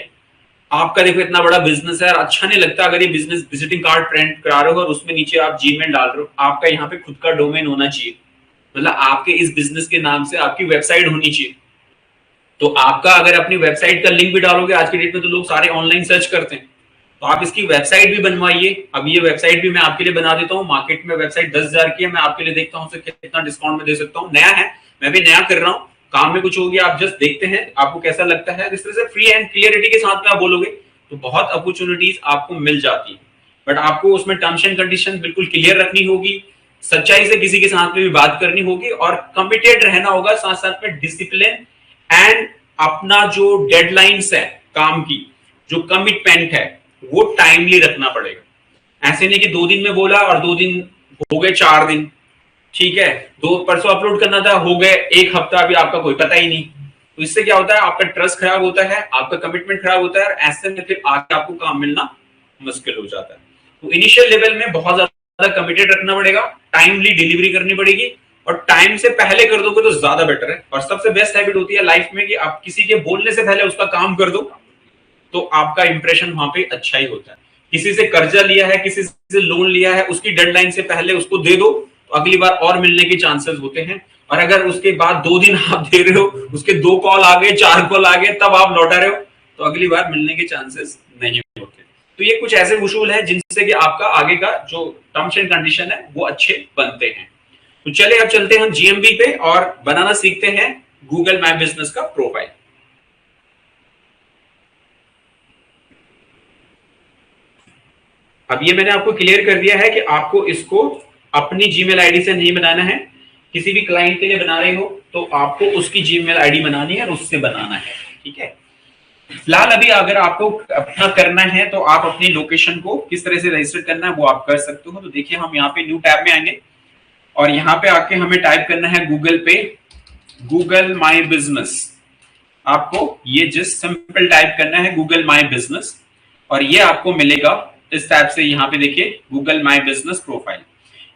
आपका देखो इतना बड़ा बिजनेस है, अच्छा नहीं लगता अगर ये बिजनेस विजिटिंग कार्ड प्रिंट करा रहे हो और उसमें नीचे आप जीमेल डाल रहे हो। आपका यहाँ पे खुद का डोमेन होना चाहिए, मतलब आपके इस बिजनेस के नाम से आपकी वेबसाइट होनी चाहिए। तो आपका अगर अपनी वेबसाइट का लिंक भी डालोगे, आज की डेट में तो लोग सारे ऑनलाइन सर्च करते हैं, तो आप इसकी वेबसाइट भी बनवाइए। अब ये वेबसाइट भी मैं आपके लिए बना देता हूँ, मार्केट में वेबसाइट 10,000 की है, मैं आपके लिए देखता हूँ कितना डिस्काउंट में दे सकता हूँ। नया है, मैं भी नया कर रहा हूँ, काम में कुछ हो गया, आप जस्ट देखते हैं आपको कैसा लगता है। इस तरह से फ्री एंड क्लियरिटी के साथ में आप बोलोगे तो बहुत अपॉर्चुनिटीज आपको मिल जाती है, बट आपको उसमें टर्म्स एंड कंडीशन बिल्कुल क्लियर रखनी होगी, सच्चाई से किसी के साथ में भी बात करनी होगी और कमिटेड रहना होगा, साथ साथ में डिसिप्लिन एंड अपना जो डेडलाइंस है काम की, जो कमिटमेंट है वो टाइमली रखना पड़ेगा। ऐसे नहीं कि 2 दिन में बोला और 2 दिन हो गए 4 दिन, ठीक है, 2 परसों अपलोड करना था, हो गए 1 हफ्ता, अभी आपका कोई पता ही नहीं। तो इससे क्या होता है, आपका ट्रस्ट खराब होता है, आपका कमिटमेंट खराब होता है और ऐसे में फिर आगे आपको काम मिलना मुश्किल हो जाता है। तो इनिशियल लेवल में बहुत ज्यादा कमिटेड रखना पड़ेगा, टाइमली डिलीवरी करनी पड़ेगी और टाइम से पहले कर दोगे तो ज्यादा बेटर है। और सबसे बेस्ट हैबिट होती है लाइफ में कि आप किसी के बोलने से पहले उसका काम कर दो, तो आपका इंप्रेशन वहां पे अच्छा ही होता है। किसी से कर्जा लिया है, किसी से लोन लिया है, उसकी डेडलाइन से पहले उसको दे दो, तो अगली बार और मिलने के चांसेस होते हैं। और अगर उसके बाद 2 दिन आप दे रहे हो, उसके 2 कॉल आ गए, 4 कॉल आ गए, तब आप लौटा रहे हो, तो अगली बार मिलने के चांसेस नहीं होते। तो ये कुछ ऐसे उसूल है जिनसे कि आपका आगे का जो टर्म्स एंड कंडीशन है वो अच्छे बनते हैं। तो चले अब चलते हैं हम जीएमबी पे और बनाना सीखते हैं गूगल माय बिजनेस का प्रोफाइल। अब ये मैंने आपको क्लियर कर दिया है कि आपको इसको अपनी जीमेल आईडी से नहीं बनाना है, किसी भी क्लाइंट के लिए बना रहे हो तो आपको उसकी जीमेल आईडी बनानी है और उससे बनाना है। ठीक है, फिलहाल अभी अगर आपको अपना करना है तो आप अपनी लोकेशन को किस तरह से रजिस्टर करना है वो आप कर सकते हो। तो देखिए हम यहाँ पे न्यू टैब में आएंगे और यहाँ पे आके हमें टाइप करना है गूगल पे गूगल माई बिजनेस। आपको ये जस्ट सिंपल टाइप करना है गूगल माई बिजनेस और ये आपको मिलेगा इस टाइप से। यहाँ पे देखिए गूगल माई बिजनेस प्रोफाइल,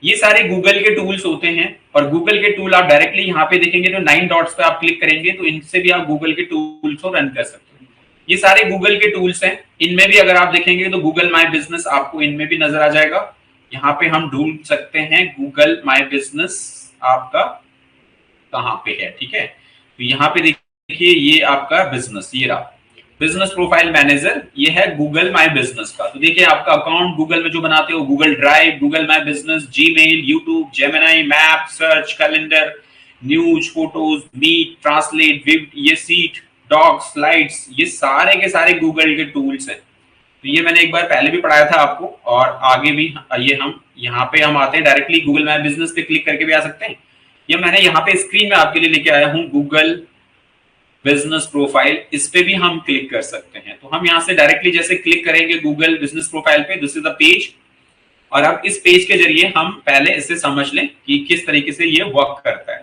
ये सारे गूगल के टूल्स होते हैं और गूगल के टूल आप डायरेक्टली यहाँ पे देखेंगे तो 9 डॉट्स पे आप क्लिक करेंगे तो इनसे भी आप गूगल के टूल्स को रन कर सकते हो। ये सारे गूगल के टूल्स हैं, इनमें भी अगर आप देखेंगे तो गूगल माई बिजनेस आपको इनमें भी नजर आ जाएगा। यहाँ पे हम ढूंढ सकते हैं गूगल माई बिजनेस आपका कहाँ पे है, ठीक है। तो यहाँ पे देखिए ये आपका बिजनेस, ये रहा बिजनेस प्रोफाइल मैनेजर, ये है गूगल माई बिजनेस का। तो देखिए आपका अकाउंट गूगल में जो बनाते हो, Google Drive, Google My Business, Gmail, YouTube, Gemini, map, search, calendar, news, photos, Meet, translate, विव, ये सीट, डॉक्स, स्लाइड्स, ये सारे के सारे गूगल के टूल्स हैं। तो ये मैंने एक बार पहले भी पढ़ाया था आपको, और आगे भी ये हम यहाँ पे हम आते हैं डायरेक्टली गूगल माई बिजनेस पे क्लिक करके भी आ सकते हैं। ये मैंने यहाँ पे स्क्रीन में आपके लिए लेके आया हूँ गूगल बिजनेस प्रोफाइल, इस पे भी हम क्लिक कर सकते हैं। तो हम यहाँ से डायरेक्टली जैसे क्लिक करेंगे गूगल बिजनेस प्रोफाइल पे, दिस इज द पेज, और अब इस पेज के जरिए हम पहले इसे समझ लें कि किस तरीके से ये वर्क करता है।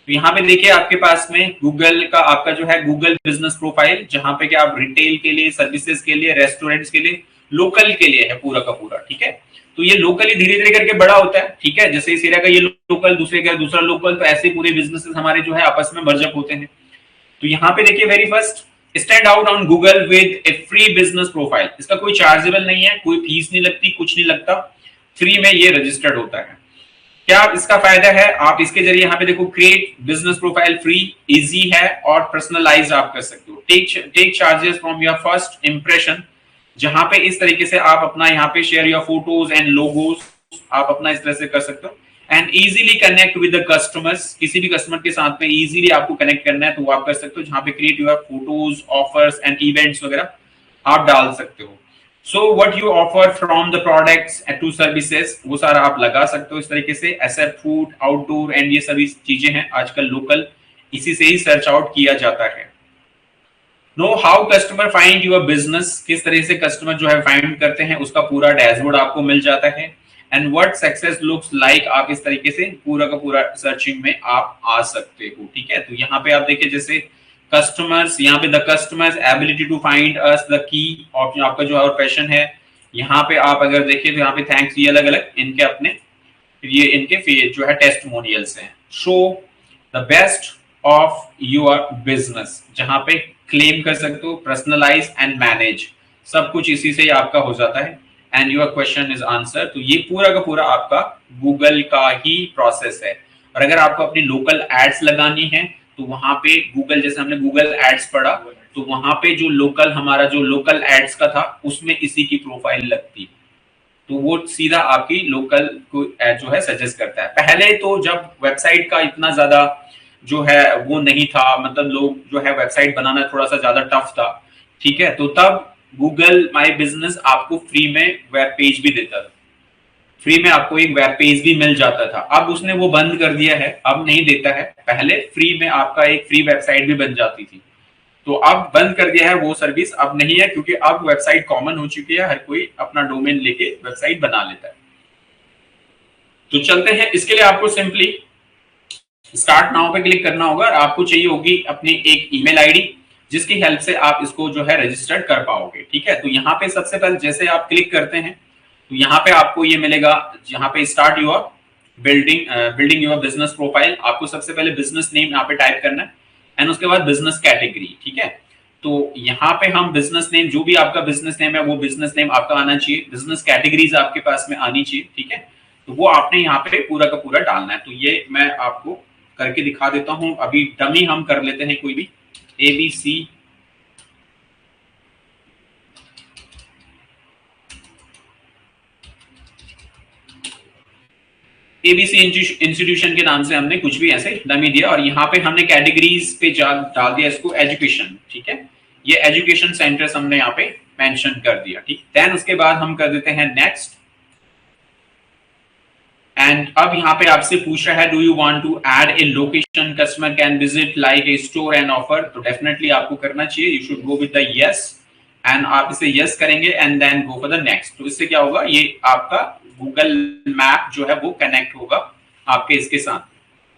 तो यहाँ पे देखिए आपके पास में गूगल का आपका जो है गूगल बिजनेस प्रोफाइल, जहां पे कि आप रिटेल के लिए, सर्विसेज के लिए, रेस्टोरेंट्स के लिए, लोकल के लिए है पूरा का पूरा, ठीक है। तो ये लोकली धीरे धीरे करके बड़ा होता है, ठीक है। जैसे इस एरिया का ये लोकल, दूसरे का दूसरा लोकल, तो ऐसे पूरे बिजनेसेस हमारे जो है आपस में मर्जअप होते हैं। तो यहाँ पे देखिए very first, stand out on Google with A free business profile. इसका कोई चार्जेबल नहीं है, कोई फीस नहीं लगती, कुछ नहीं लगता, फ्री में ये रजिस्टर्ड होता है। क्या इसका फायदा है, आप इसके जरिए यहाँ पे देखो create business profile free, easy है और पर्सनलाइज आप कर सकते हो। Take charges from your first impression, जहां पे इस तरीके से आप अपना यहाँ पे share your photos and logos, आप अपना इस तरह से कर सकते हो। And easily connect with the customers, किसी भी कस्टमर के साथ में इजीली आपको कनेक्ट करना है तो वो आप कर सकते हो, जहां पे create your photos, offers and events वगैरह आप डाल सकते हो। So what you offer from the products to services, वो सारा आप लगा सकते हो इस तरीके से। ऐसे फूड, आउटडोर एंड ये सभी चीजें हैं आजकल लोकल, इसी से ही सर्च आउट किया जाता है। Know how customer find your business, किस तरह से कस्टमर जो है फाइंड करते हैं, उसका पूरा डैशबोर्ड आपको मिल जाता है। And what success looks like, आप इस तरीके से पूरा का पूरा सर्चिंग में आप आ सकते हो, ठीक है। तो यहाँ पे आप देखिए जैसे कस्टमर्स, यहाँ पे the customers ability to find us the key option, आपका जो और पैशन है। यहाँ पे आप अगर देखिए तो यहाँ पे थैंक्स, ये अलग अलग इनके अपने ये इनके जो है टेस्टिमोनियल्स हैं। Show the best of your business, जहां पे क्लेम कर सकते हो, पर्सनलाइज एंड मैनेज, सब कुछ इसी से ही आपका हो जाता है। And your question is answer. तो ये पूरा का पूरा आपका गूगल का ही प्रोसेस है। और अगर आपको अपनी लोकल एड्स लगानी है तो वहां पे गूगल, जैसे हमने गूगल एड्स पढ़ा, तो वहां पे जो लोकल हमारा जो लोकल एड्स का था उसमें इसी की प्रोफाइल लगती, तो वो सीधा आपकी लोकल को जो है सजेस्ट करता है। पहले तो जब वेबसाइट का इतना ज्यादा जो है वो नहीं था, मतलब लोग जो है वेबसाइट बनाना थोड़ा सा ज्यादा टफ था, ठीक है, तो तब गूगल माई बिजनेस आपको फ्री में वेब पेज भी देता था, फ्री में आपको एक वेब पेज भी मिल जाता था। अब उसने वो बंद कर दिया है, अब नहीं देता है। पहले फ्री में आपका एक फ्री वेबसाइट भी बन जाती थी, तो अब बंद कर दिया है वो सर्विस, अब नहीं है, क्योंकि अब वेबसाइट कॉमन हो चुकी है, हर कोई अपना डोमेन लेके वेबसाइट बना लेता है। तो चलते हैं, इसके लिए आपको सिंपली स्टार्ट नाउ पे क्लिक करना होगा और आपको चाहिए होगी अपनी एक ईमेल आईडी, जिसकी हेल्प से आप इसको जो है रजिस्टर कर पाओगे, ठीक है। तो यहाँ पे सबसे पहले जैसे आप क्लिक करते हैं तो यहाँ पे आपको ये मिलेगा, यहाँ पे start your building your business profile. आपको सबसे पहले बिजनेस नेम यहाँ पे टाइप करना है एंड उसके बाद बिजनेस कैटेगरी, ठीक है। तो यहाँ पे हम बिजनेस नेम, जो भी आपका बिजनेस नेम है वो बिजनेस नेम आपका आना चाहिए, बिजनेस कैटेगरीज आपके पास में आनी चाहिए, ठीक है। तो वो आपने यहाँ पे पूरा का पूरा डालना है। तो ये मैं आपको करके दिखा देता हूं, अभी डमी हम कर लेते हैं कोई भी ABC इंस्टीट्यूशन के नाम से हमने कुछ भी ऐसे डमी दिया, और यहाँ पे हमने कैटेगरीज पे डाल दिया इसको एजुकेशन, ठीक है। ये एजुकेशन सेंटर्स हमने यहाँ पे मेंशन कर दिया, ठीक। देन उसके बाद हम कर देते हैं नेक्स्ट। एंड अब यहाँ पे आपसे पूछ रहा है do you want to add a location customer can visit like a store and offer, तो डेफिनेटली आपको करना चाहिए, you should go with the yes, and आप इसे यस करेंगे and then go for the next. तो इससे क्या होगा, ये आपका गूगल मैप जो है वो कनेक्ट होगा आपके इसके साथ।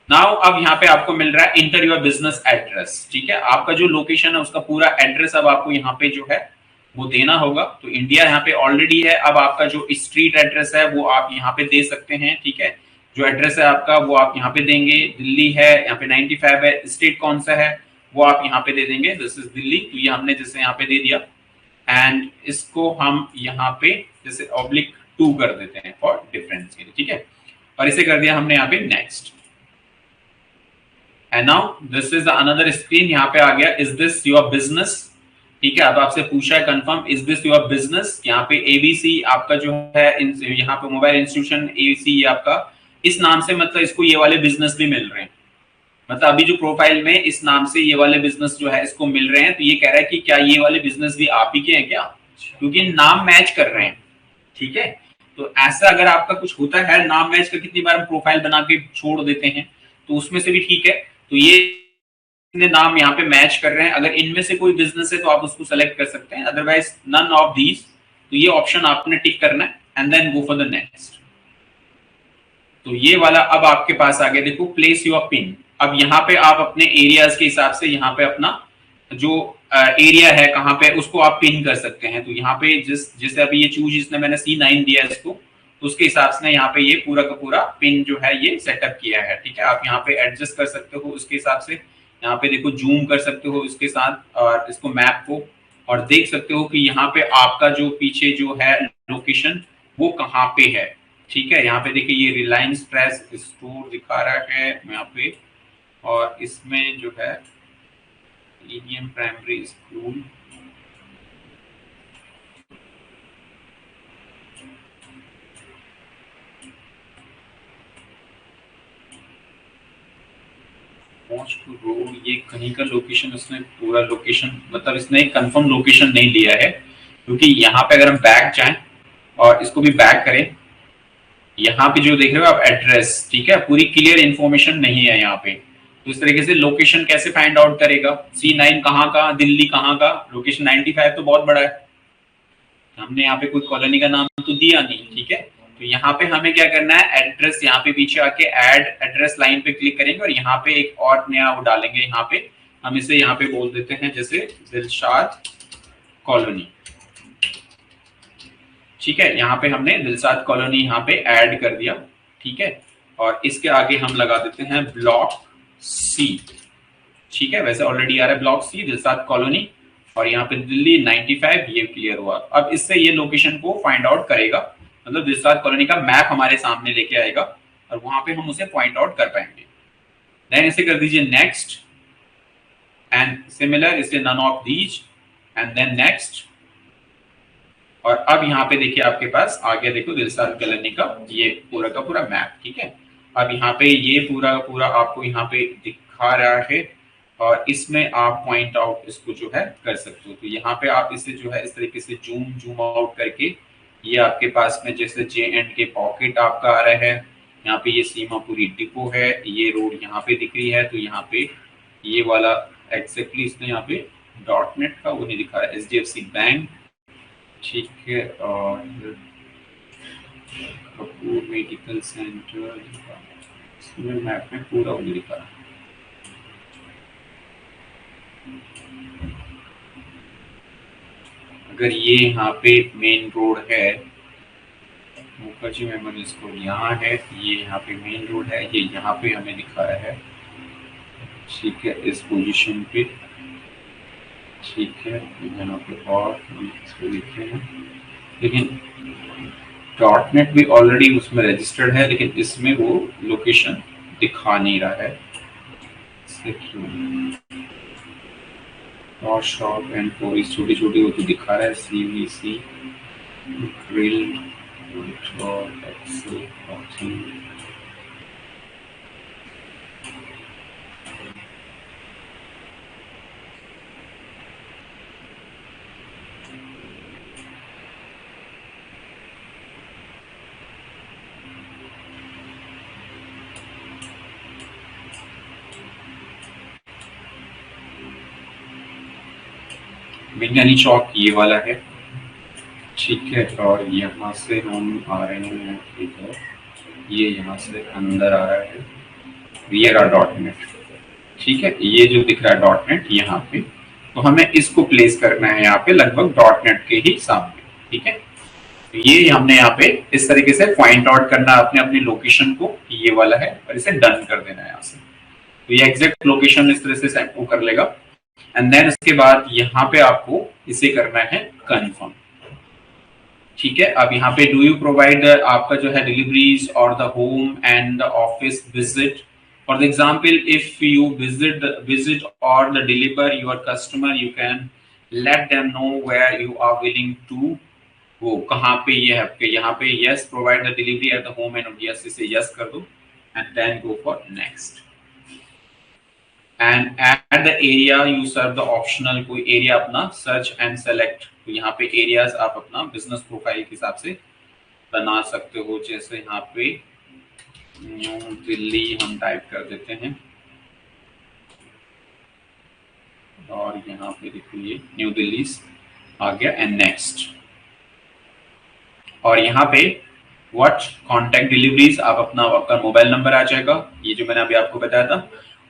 नाउ अब यहाँ पे आपको मिल रहा है इंटर योर बिजनेस एड्रेस, ठीक है। आपका जो लोकेशन है उसका पूरा एड्रेस अब आपको यहाँ पे जो है वो देना होगा। तो इंडिया यहाँ पे ऑलरेडी है, अब आपका जो स्ट्रीट एड्रेस है वो आप यहाँ पे दे सकते हैं, ठीक है। जो एड्रेस है आपका वो आप यहाँ पे देंगे, दिल्ली है, यहाँ पे 95 है, स्टेट कौन सा है वो आप यहाँ पे दे देंगे, दिस इज दिल्ली। तो ये हमने जैसे यहाँ पे दे दिया एंड इसको हम यहाँ पे जैसे /2 कर देते हैं फॉर डिफरेंस के लिए, ठीक है। और इसे कर दिया हमने यहाँ पे next. And now this is another screen, यहाँ पे आ गया इज दिस योर बिजनेस। ठीक है, अब आपसे पूछा है confirm is this your business. यहाँ पे एबीसी आपका जो है, यहाँ पे मोबाइल इंस्टीट्यूशन एबीसी आपका इस नाम से, मतलब इसको ये वाले बिजनेस भी मिल रहे हैं। मतलब अभी जो प्रोफाइल में इस नाम से ये वाले बिजनेस जो है इसको मिल रहे हैं, तो ये कह रहा है कि क्या ये वाले बिजनेस भी आप ही के हैं क्या, क्योंकि नाम मैच कर रहे हैं। ठीक है, तो ऐसा अगर आपका कुछ होता है नाम मैच का, कितनी बार हम प्रोफाइल बना के छोड़ देते हैं, तो उसमें से भी ठीक है। तो ये नाम यहाँ पे मैच कर रहे हैं, अगर इनमें से कोई बिजनेस है तो आप उसको सेलेक्ट कर सकते हैं, अदरवाइज नन ऑफ दीज। तो ये ऑप्शन आपने टिक करना है and then go for the next. तो ये वाला अब आपके पास आ गया, देखो प्लेस योर पिन। अब यहाँ पे आप अपने एरियाज के हिसाब से यहाँ पे अपना जो एरिया है कहाँ पे उसको आप पिन कर सकते हैं। तो यहाँ पे जैसे अभी ये चूज जिसने मैंने C9 दिया इसको, तो उसके हिसाब से यहाँ पे ये पूरा का पूरा पिन जो है ये सेटअप किया है। ठीक है, आप यहाँ पे एडजस्ट कर सकते हो उसके हिसाब से, यहाँ पे देखो जूम कर सकते हो इसके साथ, और इसको मैप को, और देख सकते हो कि यहाँ पे आपका जो पीछे जो है लोकेशन वो कहाँ पे है। ठीक है, यहाँ पे देखिए ये रिलायंस फ्रेश स्टोर दिखा रहा है यहाँ पे, और इसमें जो है इंडियन प्राइमरी स्कूल, रोड, ये कहीं का लोकेशन, इसने पूरा लोकेशन, मतलब इसने एक कंफर्म लोकेशन नहीं लिया है, क्योंकि यहाँ पे अगर हम बैक जाएं और इसको भी बैक करें, यहाँ पे जो देख रहे हो आप एड्रेस, ठीक है, पूरी क्लियर इंफॉर्मेशन नहीं है यहाँ पे। तो इस तरीके से लोकेशन कैसे फाइंड आउट करेगा, C9 कहाँ का, दिल्ली कहाँ का, लोकेशन 95 तो बहुत बड़ा है, हमने यहाँ पे कोई कॉलोनी का नाम तो दिया नहीं। ठीक है, तो यहाँ पे हमें क्या करना है, एड्रेस यहाँ पे पीछे आके ऐड एड्रेस लाइन पे क्लिक करेंगे और यहाँ पे एक और नया वो डालेंगे। यहाँ पे हम इसे यहाँ पे बोल देते हैं जैसे दिलशाद कॉलोनी। ठीक है, यहाँ पे हमने दिलशाद कॉलोनी यहाँ पे ऐड कर दिया। ठीक है, और इसके आगे हम लगा देते हैं ब्लॉक C। ठीक है, वैसे ऑलरेडी आ रहा है ब्लॉक C दिलशाद कॉलोनी, और यहाँ पे दिल्ली 95, ये क्लियर हुआ। अब इससे ये लोकेशन को फाइंड आउट करेगा, मतलब दिलशाद कॉलोनी का मैप हमारे सामने लेके आएगा और वहां पे हम उसे पॉइंट आउट कर पाएंगे। देन इसे कर दीजिए नेक्स्ट एंड सिमिलर, इसे none of these and then next. और अब यहाँ पे देखिए आपके पास आ गया, देखो दिलशाद कॉलोनी का ये पूरा का पूरा मैप। ठीक है, अब यहाँ पे ये पूरा का पूरा आपको यहाँ पे दिखा रहा है, और इसमें आप पॉइंट आउट इसको जो है कर सकते हो। तो यहाँ पे आप इसे जो है इस तरीके से जूम आउट करके, ये आपके पास में जैसे J&K पॉकेट आपका आ रहा है, यहाँ पे ये सीमापुरी डिपो है, ये रोड यहाँ पे दिख रही है, तो यहाँ पे ये वाला एग्जैक्टली इसने यहाँ पे .net का वो नहीं दिखा रहा है, HDFC बैंक। ठीक है, और कपूर मेडिकल सेंटर, इसमें मैप में पूरा वो नहीं दिखा रहा। अगर ये यहाँ पे मेन रोड है, मुखर्जी मेमोरियल स्कूल यहाँ है, ये यहाँ पे मेन रोड है, ये यहाँ पे हमें दिखा रहा है। ठीक है, इस पोजीशन पे। ठीक है, यहाँ पे और इसको देखते हैं, लेकिन .net भी ऑलरेडी उसमें रजिस्टर्ड है, लेकिन इसमें वो लोकेशन दिखा नहीं रहा है। और शॉप एंड पोरीज छोटी छोटी वो तो दिखा रहा है, CVC ग्रिल और एक्सेल ऑप्शन। विज्ञानी चौक ये वाला है। ठीक है, और यहाँ से हम आ रहे हैं इधर, ये यहाँ से अंदर आ रहा है, ये रहा .net। ठीक है, ये जो दिख रहा है .net यहाँ पे, तो हमें इसको प्लेस करना है यहाँ पे लगभग .net के ही सामने। ठीक है, तो ये हमने यहाँ पे इस तरीके से पॉइंट आउट करना है अपने अपनी लोकेशन को, ये वाला है, और इसे डन कर देना है यहाँ से। तो ये एग्जैक्ट लोकेशन इस तरह से सेट कर लेगा, एंड देन उसके बाद यहाँ पे आपको इसे करना है कंफर्म। ठीक है, अब यहाँ पे डू यू प्रोवाइड आपका जो है डिलीवरीज और the home and the office visit, For the example, if you visit or the deliver your customer, you can let them know where you are willing to go. कहाँ पे ये है आपके, यहाँ पे yes provide the delivery at the home and yes इसे yes कर दो and then go for next. And at the area you serve the optional, कोई एरिया अपना सर्च एंड सेलेक्ट, तो यहाँ पे एरियाज आप अपना बिजनेस प्रोफाइल के हिसाब से बना सकते हो। जैसे यहाँ पे न्यू दिल्ली हम टाइप कर देते हैं और यहाँ पे देखो ये न्यू दिल्ली आ गया एंड नेक्स्ट। और यहाँ पे व्हाट कॉन्टैक्ट डिलीवरीज आप अपना आपका मोबाइल नंबर आ जाएगा, ये जो मैंने अभी आपको बताया था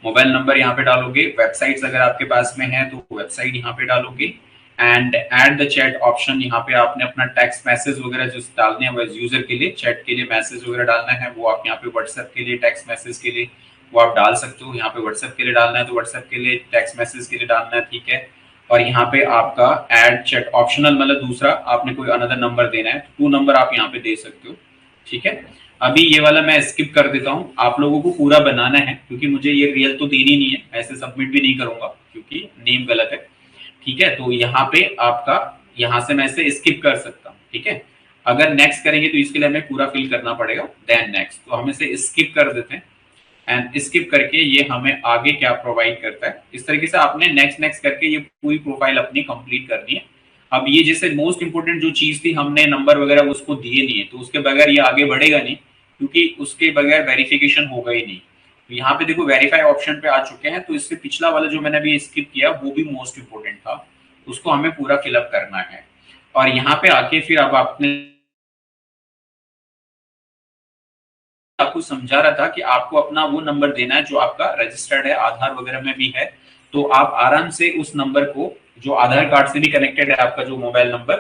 मोबाइल नंबर यहाँ पे डालोगे। वेबसाइट्स अगर आपके पास में है तो वेबसाइट यहाँ पे डालोगे and add the chat option, यहाँ पे आपने अपना टेक्स्ट मैसेज वगैरह जो डालने हैं यूजर के लिए, चैट के लिए मैसेज वगैरह डालना है वो आप यहाँ पे व्हाट्सएप के लिए टेक्स्ट मैसेज के लिए वो आप डाल सकते हो। यहाँ पे व्हाट्सएप के लिए डालना है तो व्हाट्सएप के लिए, टेक्स्ट मैसेज के लिए डालना है, ठीक है। और यहाँ पे आपका ऐड चैट ऑप्शनल, मतलब दूसरा आपने कोई अनदर नंबर देना है तो 2 नंबर आप यहाँ पे दे सकते हो, ठीक है। अभी ये वाला मैं स्किप कर देता हूँ, आप लोगों को पूरा बनाना है क्योंकि मुझे ये रियल तो देनी नहीं है, ऐसे सबमिट भी नहीं करूंगा क्योंकि नेम गलत है, ठीक है। तो यहाँ पे आपका यहाँ से मैं इसे स्किप कर सकता हूँ, ठीक है। अगर नेक्स्ट करेंगे तो इसके लिए हमें पूरा फिल करना पड़ेगा, देन नेक्स्ट, तो हम इसे स्किप कर देते हैं एंड स्किप करके ये हमें आगे क्या प्रोवाइड करता है। इस तरीके से आपने नेक्स्ट नेक्स्ट करके ये पूरी प्रोफाइल अपनी कंप्लीट करनी है। अब ये जैसे मोस्ट इंपोर्टेंट जो चीज थी, हमने नंबर वगैरह उसको दिए नहीं है तो उसके बगैर ये आगे बढ़ेगा नहीं, क्योंकि उसके बगैर वेरिफिकेशन होगा ही नहीं। तो यहाँ पे देखो वेरीफाई ऑप्शन पे आ चुके हैं, तो इससे पिछला वाला जो मैंने अभी स्किप किया वो भी मोस्ट इंपोर्टेंट था, उसको हमें पूरा फिलअप करना है। और यहाँ पे आके फिर अब आपको समझा रहा था कि आपको अपना वो नंबर देना है जो आपका रजिस्टर्ड है, आधार वगैरह में भी है, तो आप आराम से उस नंबर को जो आधार कार्ड से भी कनेक्टेड है आपका जो मोबाइल नंबर,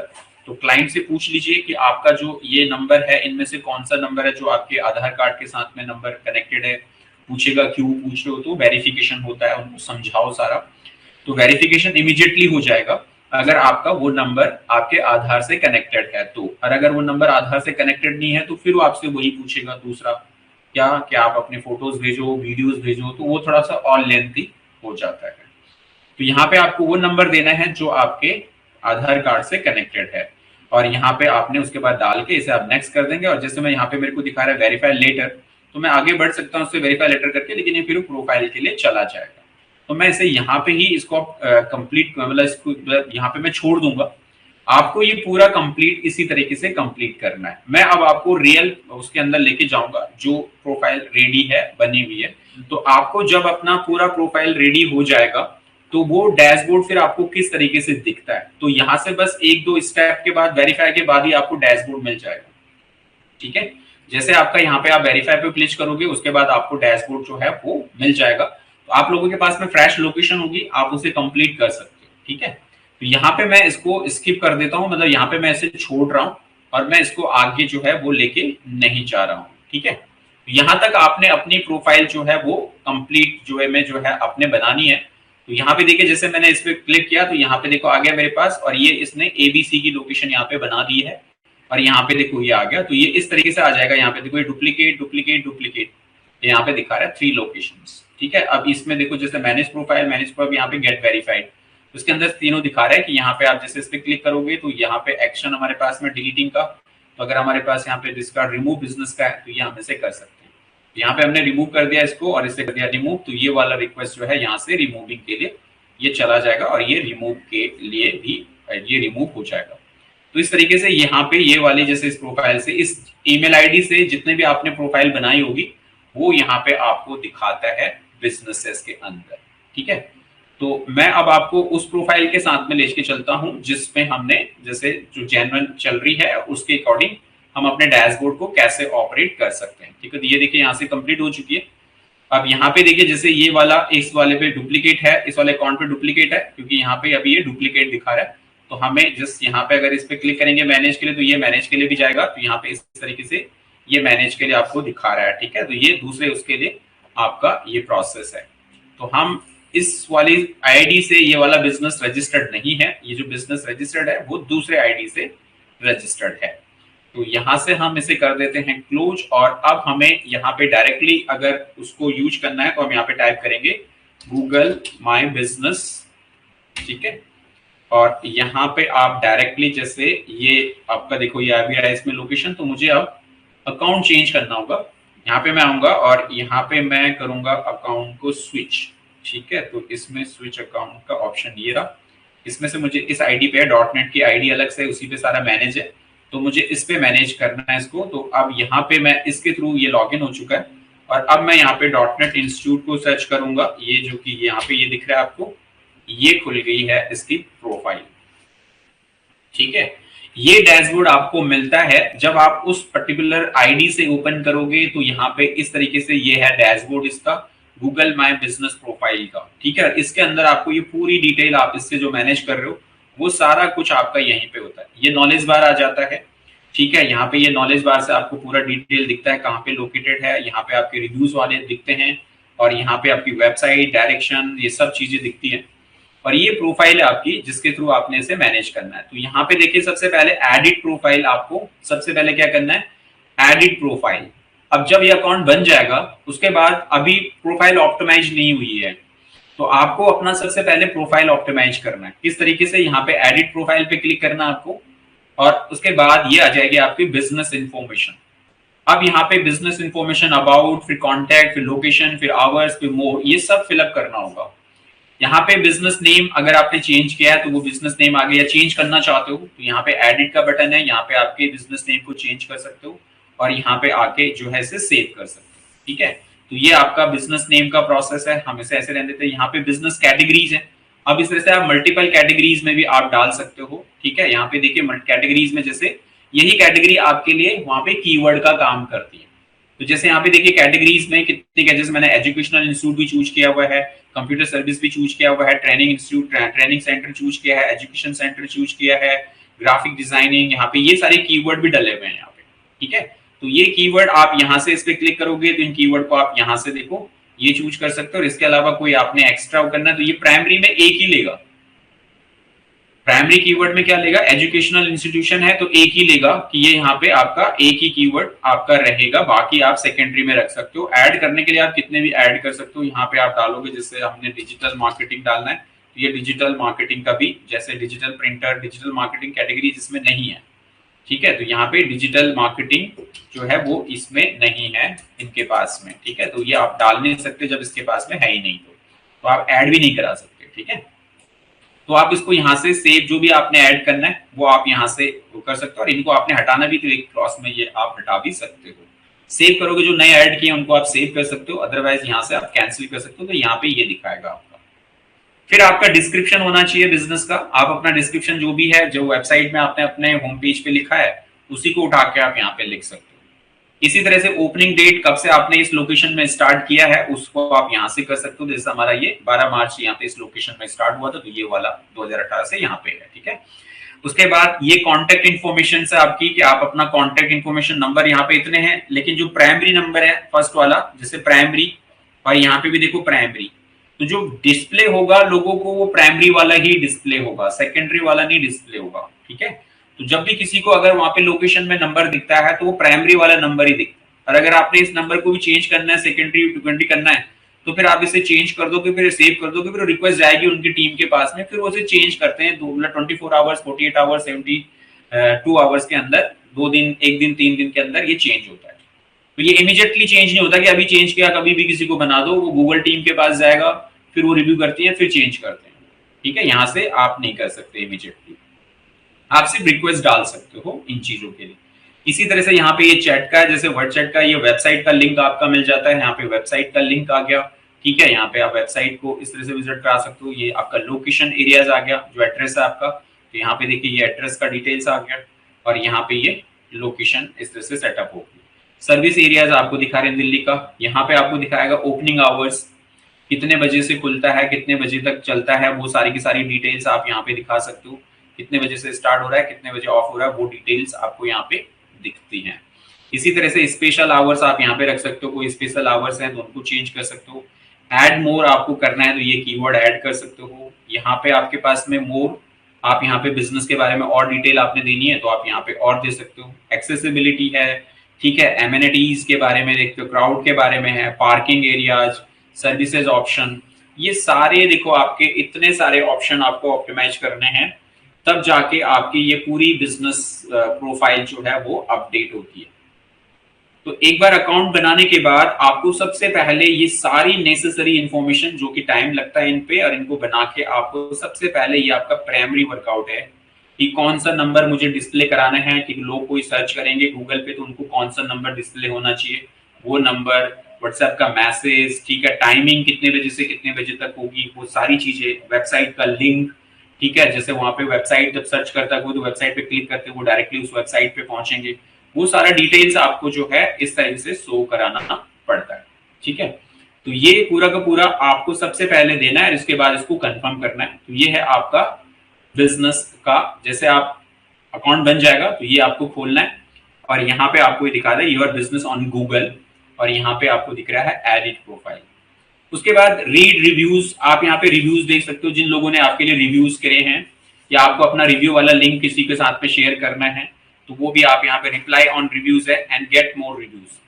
तो क्लाइंट से पूछ लीजिए कि आपका जो ये नंबर है इनमें से कौन सा नंबर है जो आपके आधार कार्ड के साथ में नंबर कनेक्टेड है। पूछेगा क्यों पूछ रहे हो, तो वेरिफिकेशन होता है, उनको समझाओ सारा, तो वेरिफिकेशन इमीडिएटली हो जाएगा अगर आपका वो नंबर आपके आधार से कनेक्टेड है तो। और अगर वो नंबर आधार से कनेक्टेड नहीं है तो फिर वो आपसे वही पूछेगा दूसरा, क्या आप अपने फोटोज भेजो, वीडियोस भेजो, तो वो थोड़ा सा और लेंथी हो जाता है। तो यहाँ पे आपको वो नंबर देना है जो आपके आधार कार्ड से कनेक्टेड है, और यहाँ पे आपने उसके बाद डाल के इसे आप नेक्स्ट कर देंगे। और जैसे मैं यहाँ पे मेरे को दिखा रहा है वेरीफाई लेटर, तो मैं आगे बढ़ सकता हूँ उससे वेरीफाई लेटर करके, लेकिन ये फिर प्रोफाइल के लिए चला जाएगा। तो मैं इसे यहाँ पे ही इसको कंप्लीट, मतलब इसको यहाँ पे मैं छोड़ दूंगा। आपको ये पूरा कंप्लीट इसी तरीके से कंप्लीट करना है। मैं अब आपको रियल उसके अंदर लेके जाऊंगा जो प्रोफाइल रेडी है, बनी हुई है। तो आपको जब अपना पूरा प्रोफाइल रेडी हो जाएगा तो वो डैशबोर्ड फिर आपको किस तरीके से दिखता है, तो यहाँ से बस 1-2 स्टेप के बाद, वेरीफाई के बाद ही आपको डैशबोर्ड मिल जाएगा, ठीक है। जैसे आपका यहाँ पे आप वेरीफाई पे क्लिक करोगे उसके बाद आपको डैशबोर्ड जो है वो मिल जाएगा। तो आप लोगों के पास में फ्रेश लोकेशन होगी, आप उसे कंप्लीट कर सकते हो, ठीक है। तो यहाँ पे मैं इसको स्किप कर देता हूँ, मतलब यहाँ पे मैं इसे छोड़ रहा हूँ और मैं इसको आगे जो है वो लेके नहीं जा रहा हूँ, ठीक है। तो यहाँ तक आपने अपनी प्रोफाइल जो है वो कंप्लीट जो है मैं जो है अपने बनानी है। तो यहाँ पे देखिए जैसे मैंने इस पे क्लिक किया तो यहाँ पे देखो आ गया मेरे पास, और ये इसने ABC की लोकेशन यहाँ पे बना दी है, और यहाँ पे देखो ये आ गया। तो ये इस तरीके से आ जाएगा, यहाँ पे देखो ये डुप्लीकेट डुप्लीकेट डुप्लीकेट यहाँ पे दिखा रहा है 3 लोकेशंस, ठीक है। अब इसमें देखो जैसे मैनेज प्रोफाइल, यहाँ पे गेट वेरीफाइड, उसके अंदर तीनों दिखा रहा है कि यहाँ पे आप जैसे इस पे क्लिक करोगे तो यहाँ पे एक्शन हमारे पास में डिलीटिंग का, तो अगर हमारे पास यहाँ पे डिस्कार्ड रिमूव बिजनेस का है तो ये हम इसे कर सकते हैं। तो यहाँ पे हमने रिमूव कर दिया इसको और इसे कर दिया रिमूव, तो ये वाला रिक्वेस्ट जो है यहाँ से रिमूविंग के लिए ये चला जाएगा और ये रिमूव के लिए भी ये रिमूव हो जाएगा। तो इस तरीके से यहाँ पे ये वाली जैसे इस प्रोफाइल से, इस ईमेल आईडी से जितने भी आपने प्रोफाइल बनाई होगी वो यहाँ पे आपको दिखाता है बिजनेसेस के अंदर, ठीक है। तो मैं अब आपको उस प्रोफाइल के साथ में लेके चलता हूं जिसमें हमने जैसे जो जेन्युइन चल रही है उसके अकॉर्डिंग हम अपने डैशबोर्ड को कैसे ऑपरेट कर सकते हैं, ठीक है। तो ये देखिए यहाँ से कंप्लीट हो चुकी है। अब यहाँ पे देखिए जैसे ये वाला इस वाले पे डुप्लीकेट है, इस वाले अकाउंट पे डुप्लीकेट है क्योंकि यहाँ पे अभी ये डुप्लीकेट दिखा रहा है। तो हमें जस्ट यहाँ पे अगर इस पे क्लिक करेंगे मैनेज के लिए, तो ये मैनेज के लिए भी जाएगा। तो यहाँ पे इस तरीके से ये मैनेज के लिए आपको दिखा रहा है, ठीक है। तो ये दूसरे उसके लिए आपका ये प्रोसेस है। तो हम इस वाली आईडी से, ये वाला बिजनेस रजिस्टर्ड नहीं है, ये जो बिजनेस रजिस्टर्ड है वो दूसरे आईडी से रजिस्टर्ड है। तो यहाँ से हम इसे कर देते हैं क्लोज, और अब हमें यहाँ पे डायरेक्टली अगर उसको यूज करना है तो हम यहाँ पे टाइप करेंगे गूगल माई बिजनेस, ठीक है। और यहाँ पे आप डायरेक्टली जैसे ये आपका देखो ये आ भी आया इसमें लोकेशन, तो मुझे अब अकाउंट चेंज करना होगा। यहाँ पे मैं आऊंगा और यहाँ पे मैं करूंगा अकाउंट को स्विच, ठीक है। तो इसमें स्विच अकाउंट का ऑप्शन ये रहा, इसमें से मुझे इस आईडी पे .NET की आईडी अलग से उसी पे सारा मैनेज है, तो मुझे इस पे मैनेज करना है इसको। तो अब यहाँ पे मैं इसके थ्रू ये लॉगिन हो चुका है, और अब मैं यहाँ पे .NET इंस्टीट्यूट को सर्च करूंगा, ये जो कि यहाँ पे ये दिख रहा है आपको, ये खुल गई है इसकी प्रोफाइल, ठीक है। ये डैशबोर्ड आपको मिलता है जब आप उस पर्टिकुलर आईडी से ओपन करोगे, तो यहाँ पे इस तरीके से ये है डैशबोर्ड इसका गूगल माई बिजनेस प्रोफाइल का, ठीक है। इसके अंदर आपको ये पूरी डिटेल आप इससे जो मैनेज कर रहे हो वो सारा कुछ आपका यहीं पे होता है। ये नॉलेज बार आ जाता है, ठीक है। यहाँ पे ये नॉलेज बार से आपको पूरा डिटेल दिखता है, कहाँ पे लोकेटेड है, यहाँ पे आपके रिव्यूज वाले दिखते हैं, और यहाँ पे आपकी वेबसाइट, डायरेक्शन, ये सब चीजें दिखती है। और ये प्रोफाइल है आपकी जिसके थ्रू आपने इसे मैनेज करना है। तो यहाँ पे देखिए सबसे पहले एडिट प्रोफाइल, आपको सबसे पहले क्या करना है, एडिट प्रोफाइल। अब जब ये अकाउंट बन जाएगा उसके बाद अभी प्रोफाइल ऑप्टिमाइज नहीं हुई है, तो आपको अपना सबसे पहले प्रोफाइल ऑप्टिमाइज करना है। किस तरीके से, यहाँ पे एडिट प्रोफाइल पे क्लिक करना है आपको, और उसके बाद ये आ जाएगी आपकी बिजनेस इंफॉर्मेशन। अब यहाँ पे बिजनेस इंफॉर्मेशन, अबाउट, फिर कॉन्टैक्ट, फिर लोकेशन, फिर आवर्स, फिर मोर, ये सब फिलअप करना होगा। यहाँ पे बिजनेस नेम अगर आपने चेंज किया है तो वो बिजनेस नेम आ गया, या चेंज करना चाहते हो तो यहाँ पे एडिट का बटन है, यहाँ पे आपके बिजनेस नेम को चेंज कर सकते हो, और यहाँ पे आके जो है इसे सेव कर सकते हो, ठीक है। तो ये आपका बिजनेस नेम का प्रोसेस है, हम इसे ऐसे रहने देते हैं। यहाँ पे बिजनेस कैटेगरीज है, अब इस तरह से आप मल्टीपल कैटेगरीज में भी आप डाल सकते हो, ठीक है। यहाँ पे देखिए कैटेगरीज में जैसे यही कैटेगरी आपके लिए वहां पे कीवर्ड का काम करती है। तो जैसे यहाँ पे देखिए कैटेगरीज में कितनी, जैसे मैंने एजुकेशनल इंस्टीट्यूट भी चूज किया हुआ है, कंप्यूटर सर्विस भी चूज किया हुआ है, training institute, training centre choose किया है, एजुकेशन सेंटर चूज किया है, ग्राफिक डिजाइनिंग, यहाँ पे ये सारे कीवर्ड भी डले हुए हैं यहाँ पे, ठीक है। तो ये कीवर्ड आप यहाँ से इस पे क्लिक करोगे तो इन कीवर्ड को आप यहाँ से देखो ये चूज कर सकते हो। और इसके अलावा कोई आपने एक्स्ट्रा करना है तो ये प्राइमरी में एक ही लेगा, प्राइमरी कीवर्ड में क्या लेगा, एजुकेशनल इंस्टीट्यूशन है तो एक ही लेगा कि ये यहाँ पे आपका एक ही कीवर्ड आपका रहेगा, बाकी आप सेकेंडरी में रख सकते हो। ऐड करने के लिए आप कितने भी ऐड कर सकते हो, यहाँ पे आप डालोगे, जैसे हमने डिजिटल मार्केटिंग डालना है तो ये डिजिटल मार्केटिंग का भी, जैसे digital printer, digital marketing category जिसमें नहीं है, ठीक है। तो यहाँ पे डिजिटल मार्केटिंग जो है वो इसमें नहीं है इनके पास में, ठीक है। तो ये आप डाल नहीं सकते जब इसके पास में है ही नहीं, तो आप ऐड भी नहीं करा सकते, ठीक है। तो आप इसको यहाँ से सेव, जो भी आपने ऐड करना है वो आप यहाँ से कर सकते हो, और इनको आपने हटाना भी तो एक क्रॉस में ये आप हटा भी सकते हो। सेव करोगे जो नए ऐड किए उनको आप सेव कर सकते हो, अदरवाइज यहाँ से आप कैंसिल कर सकते हो। तो यहाँ पे ये दिखाएगा आपका। फिर आपका डिस्क्रिप्शन होना चाहिए बिजनेस का, आप अपना डिस्क्रिप्शन जो भी है, जो वेबसाइट में आपने अपने होम पेज पे लिखा है उसी को उठा के आप यहाँ पे लिख सकते हो। इसी तरह से ओपनिंग डेट, कब से आपने इस लोकेशन में स्टार्ट किया है उसको आप यहाँ से कर सकते हो। जैसे हमारा ये 12 मार्च यहाँ पे इस लोकेशन में स्टार्ट हुआ था, तो ये वाला 2018 से यहाँ पे है, ठीक है। उसके बाद ये कॉन्टेक्ट इन्फॉर्मेशन से आपकी, कि आप अपना कॉन्टेक्ट इन्फॉर्मेशन नंबर यहाँ पे इतने हैं, लेकिन जो प्राइमरी नंबर है फर्स्ट वाला, जैसे प्राइमरी, और यहाँ पे भी देखो प्राइमरी, तो जो डिस्प्ले होगा लोगों को वो प्राइमरी वाला ही डिस्प्ले होगा, सेकेंडरी वाला नहीं डिस्प्ले होगा, ठीक है। तो जब भी किसी को अगर वहां पे लोकेशन में नंबर दिखता है तो वो प्राइमरी वाला नंबर ही दिखता है, और अगर आपने इस नंबर को भी चेंज करना है, सेकेंडरी टू 20 करना है, तो फिर आप इसे चेंज कर दोगे, फिर सेव कर दोगे, फिर रिक्वेस्ट जाएगी उनकी टीम के पास में, फिर वो इसे चेंज करते हैं 24 आवर्स, 48 आवर्स, 72 आवर्स के अंदर, 2 दिन, 1 दिन, 3 दिन के अंदर ये चेंज होता है। तो ये इमीडिएटली चेंज नहीं होता कि अभी चेंज किया, कभी भी किसी को बना दो, वो गूगल टीम के पास जाएगा, फिर वो रिव्यू करती है, फिर चेंज करते हैं, ठीक है। यहाँ से आप नहीं कर सकते इमीडिएटली, आप सिर्फ रिक्वेस्ट डाल सकते हो इन चीजों के लिए। इसी तरह से यहाँ पे ये चैट का है, जैसे वर्ड चैट का, ये वेबसाइट का लिंक आपका मिल जाता है, यहाँ पे वेबसाइट का लिंक आ गया, ठीक है। यहाँ पे आप वेबसाइट को इस तरह से विजिट करा सकते हो। ये आपका लोकेशन एरियाज आ गया, जो एड्रेस है आपका, तो यहाँ पे देखिए ये एड्रेस का डिटेल्स आ गया, और यहाँ पे ये लोकेशन इस तरह से सेटअप होगी। सर्विस एरियाज आपको दिखा रहे हैं दिल्ली का, यहाँ पे आपको दिखाएगा ओपनिंग आवर्स, कितने बजे से खुलता है, कितने बजे तक चलता है, वो सारी की सारी डिटेल्स आप यहाँ पे दिखा सकते हो। कितने बजे से स्टार्ट हो रहा है, कितने बजे ऑफ हो रहा है, वो डिटेल्स आपको यहाँ पे दिखती हैं। इसी तरह से स्पेशल आवर्स आप यहाँ पे रख सकते हो, कोई स्पेशल आवर्स हैं तो उनको चेंज कर सकते हो। ऐड मोर आपको करना है तो ये कीवर्ड ऐड कर सकते हो। यहाँ पे आपके पास में मोर आप यहाँ पे बिजनेस के बारे में और डिटेल आपने देनी है तो आप यहाँ पे और दे सकते हो। एक्सेसिबिलिटी है, ठीक है, एमिनिटीज के बारे में देखते हो, क्राउड के बारे में है, पार्किंग एरियाज, सर्विसेज ऑप्शन, ये सारे देखो आपके इतने सारे ऑप्शन आपको ऑप्टिमाइज करने हैं, तब जाके आपकी ये पूरी बिजनेस प्रोफाइल जो है वो अपडेट होती है। तो एक बार अकाउंट बनाने के बाद आपको सबसे पहले ये सारी नेसेसरी इंफॉर्मेशन जो कि टाइम लगता है इन पे और इनको बना के आपको सबसे पहले ये आपका प्राइमरी वर्कआउट है कि कौन सा नंबर मुझे डिस्प्ले कराना है, कि लोग कोई सर्च करेंगे गूगल पे तो उनको कौन सा नंबर डिस्प्ले होना चाहिए, वो नंबर, व्हाट्सएप का मैसेज, ठीक है, टाइमिंग कितने बजे से कितने बजे तक होगी, वो सारी चीजें, वेबसाइट का लिंक, ठीक है, जैसे वहां पे वेबसाइट जब सर्च करता है तो वेबसाइट पे क्लिक करते वो डायरेक्टली उस वेबसाइट पे पहुंचेंगे, वो सारा डिटेल्स आपको जो है इस तरह से शो कराना पड़ता है, ठीक है। तो ये पूरा का पूरा आपको सबसे पहले देना है, इसके बाद इसको कंफर्म करना है। तो ये है आपका बिजनेस का, जैसे आप अकाउंट बन जाएगा तो ये आपको खोलना है और यहाँ पे आपको ये दिखा रहा है योर बिजनेस ऑन गूगल और यहाँ पे आपको दिख रहा है एडिट प्रोफाइल। उसके बाद रीड रिव्यूज, आप यहाँ पे रिव्यूज देख सकते हो जिन लोगों ने आपके लिए रिव्यूज करे हैं, या आपको अपना रिव्यू वाला लिंक किसी के साथ में शेयर करना है तो वो भी आप यहाँ पे रिप्लाई ऑन रिव्यूज है एंड गेट मोर रिव्यूज।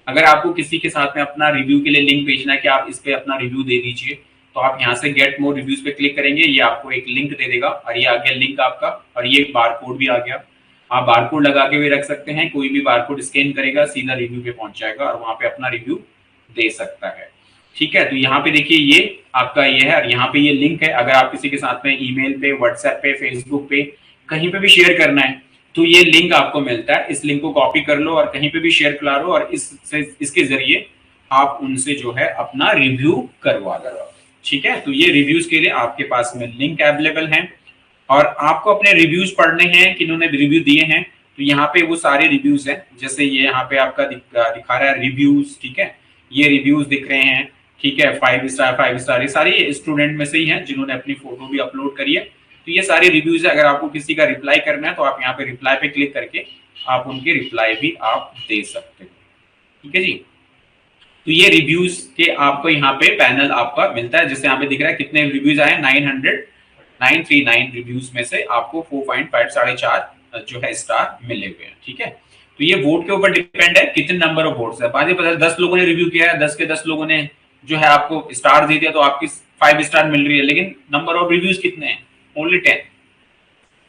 अगर आपको किसी के साथ में अपना रिव्यू के लिए लिंक भेजना है कि आप इस पे अपना रिव्यू दे दीजिए तो आप यहाँ से गेट मोर रिव्यूज पे क्लिक करेंगे, ये आपको एक लिंक दे देगा और ये आ गया लिंक आपका और ये बारकोड भी आ गया। आप बारकोड लगा के भी रख सकते हैं, कोई भी बारकोड स्कैन करेगा सीधा रिव्यू पे पहुंच जाएगा और वहां पे अपना रिव्यू दे सकता है, ठीक है। तो यहाँ पे देखिए ये आपका ये है और यहाँ पे ये लिंक है, अगर आप किसी के साथ में ईमेल पे, व्हाट्सएप पे, फेसबुक पे कहीं पे भी शेयर करना है तो ये लिंक आपको मिलता है, इस लिंक को कॉपी कर लो और कहीं पे भी शेयर करा लो और इसके जरिए आप उनसे जो है अपना रिव्यू करवा लो, ठीक है। तो ये रिव्यूज के लिए आपके पास में लिंक अवेलेबल है और आपको अपने रिव्यूज पढ़ने हैं कि इन्होंने रिव्यू दिए हैं तो यहाँ पे वो सारे रिव्यूज हैं, जैसे ये यहाँ पे आपका दिखा रहा है रिव्यूज, ठीक है, ये रिव्यूज दिख रहे हैं, ठीक है, 5 स्टार 5 स्टार, ये सारे स्टूडेंट में से ही हैं जिन्होंने अपनी फोटो भी अपलोड करी है। तो ये सारे रिव्यूज है, अगर आपको किसी का रिप्लाई करना है तो आप यहाँ पे रिप्लाई पे क्लिक करके आप उनके रिप्लाई भी आप दे सकते हो, ठीक है जी। तो ये रिव्यूज के आपको यहाँ पे पैनल आपका मिलता है, जैसे यहाँ पे दिख रहा है कितने रिव्यूज आए, 939 रिव्यूज में से आपको 4.5 4.5 जो है स्टार मिले हुए हैं, ठीक है। तो ये वोट के ऊपर डिपेंड है कितने नंबर ऑफ वोट्स है, बाकी पता 10 लोगों ने रिव्यू किया है, 10 के 10 लोगों ने जो है आपको स्टार दे दिया तो आपकी 5 स्टार मिल रही है, लेकिन नंबर ऑफ रिव्यूज कितने हैं, ओनली 10।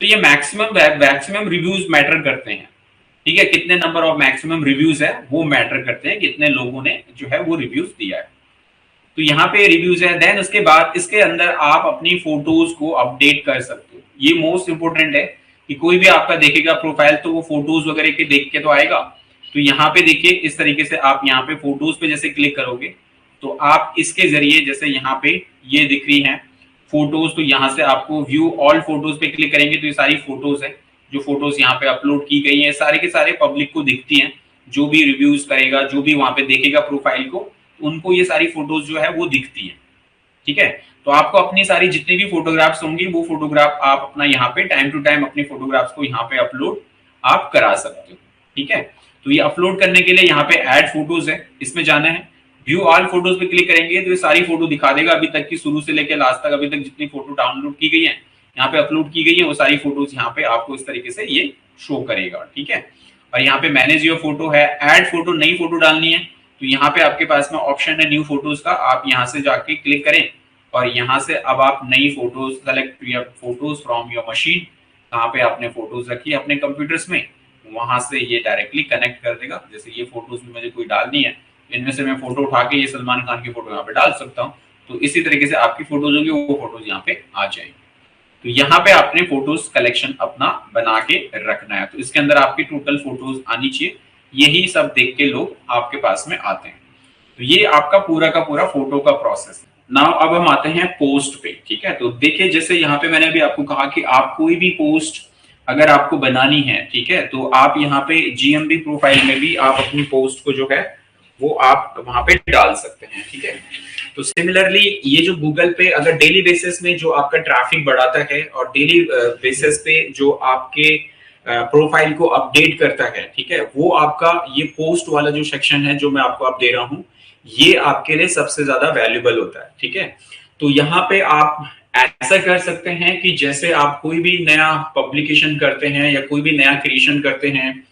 तो ये मैक्सिमम रिव्यूज मैटर करते हैं, ठीक है, कितने नंबर ऑफ मैक्सिमम रिव्यूज है वो मैटर करते हैं, कितने लोगों ने जो है वो रिव्यूज दिया है। तो यहाँ पे रिव्यूज है, देन उसके बाद इसके अंदर आप अपनी फोटोज को अपडेट कर सकते हो, ये मोस्ट इंपोर्टेंट है कि कोई भी आपका देखेगा प्रोफाइल तो वो फोटोज वगैरह के देख के तो आएगा। तो यहाँ पे देखिए इस तरीके से आप यहाँ पे फोटोज पे जैसे क्लिक करोगे तो आप इसके जरिए, जैसे यहाँ पे ये दिख रही है फोटोज, तो यहाँ से आपको व्यू ऑल फोटोज पे क्लिक करेंगे तो ये सारी फोटोज है जो फोटोज यहाँ पे अपलोड की गई है, सारे के सारे पब्लिक को दिखती हैं, जो भी रिव्यूज करेगा, जो भी वहां पे देखेगा प्रोफाइल को, उनको ये सारी फोटोज जो है वो दिखती है, ठीक है। तो आपको अपनी सारी जितनी भी फोटोग्राफ्स होंगी वो फोटोग्राफ आप अपना यहाँ पे टाइम टू टाइम अपनी फोटोग्राफ्स को यहाँ पे अपलोड आप करा सकते हो, ठीक है। तो ये अपलोड करने के लिए यहाँ पे ऐड फोटोज है, इसमें जाना है, व्यू ऑल फोटोज पे क्लिक करेंगे तो ये सारी फोटो दिखा देगा, अभी तक की शुरू से लेकर लास्ट तक अभी तक जितनी फोटो डाउनलोड की गई है, यहाँ पे अपलोड की गई है, वो सारी फोटोज यहाँ पे आपको इस तरीके से ये शो करेगा, ठीक है। और यहाँ पे मैनेज योर फोटो है, ऐड फोटो, नई फोटो डालनी है तो यहाँ पे आपके पास में ऑप्शन है न्यू फोटोज का, आप यहाँ से जाके क्लिक करें और यहाँ से अब आप नई photos select your photos from your machine, कहाँ पे आपने फोटोज रखी है अपने कंप्यूटर्स में, वहां से ये डायरेक्टली कनेक्ट कर देगा। जैसे ये फोटोज भी मुझे कोई डालनी है, इनमें से मैं फोटो उठा के ये सलमान खान की फोटो यहाँ पे डाल सकता हूँ, तो इसी तरीके से आपकी फोटोज होगी वो फोटोज यहाँ पे आ जाएंगी। तो यहाँ पे आपने फोटोज कलेक्शन अपना बना के रखना है, तो इसके अंदर आपकी टोटल फोटोज आनी चाहिए, यही सब देख के लोग आपके पास में आते हैं। तो ये आपका पूरा का पूरा फोटो का प्रोसेस है। नाउ अब हम आते हैं पोस्ट पे, ठीक है। तो देखिए जैसे यहाँ पे मैंने अभी आपको कहा कि आप कोई भी पोस्ट अगर आपको बनानी है, ठीक है, तो आप यहाँ पे जीएमबी प्रोफाइल में भी आप अपनी पोस्ट को जो है वो आप वहां पे डाल सकते हैं, ठीक है। तो सिमिलरली ये जो गूगल पे अगर डेली बेसिस में जो आपका ट्रैफिक बढ़ाता है और डेली बेसिस पे जो आपके प्रोफाइल को अपडेट करता है, ठीक है, वो आपका ये पोस्ट वाला जो सेक्शन है जो मैं आपको अब दे रहा हूं, ये आपके लिए सबसे ज्यादा वैल्यूएबल होता है, ठीक है। तो यहाँ पे आप ऐसा कर सकते हैं कि जैसे आप कोई भी नया पब्लिकेशन करते हैं या कोई भी नया क्रिएशन करते हैं,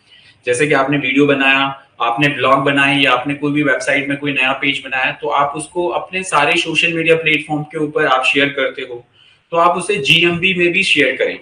जैसे कि आपने वीडियो बनाया, आपने ब्लॉग बनाए या आपने कोई भी वेबसाइट में कोई नया पेज बनाया, तो आप उसको अपने सारे सोशल मीडिया प्लेटफॉर्म के ऊपर आप शेयर करते हो, तो आप उसे जीएमबी में भी शेयर करें।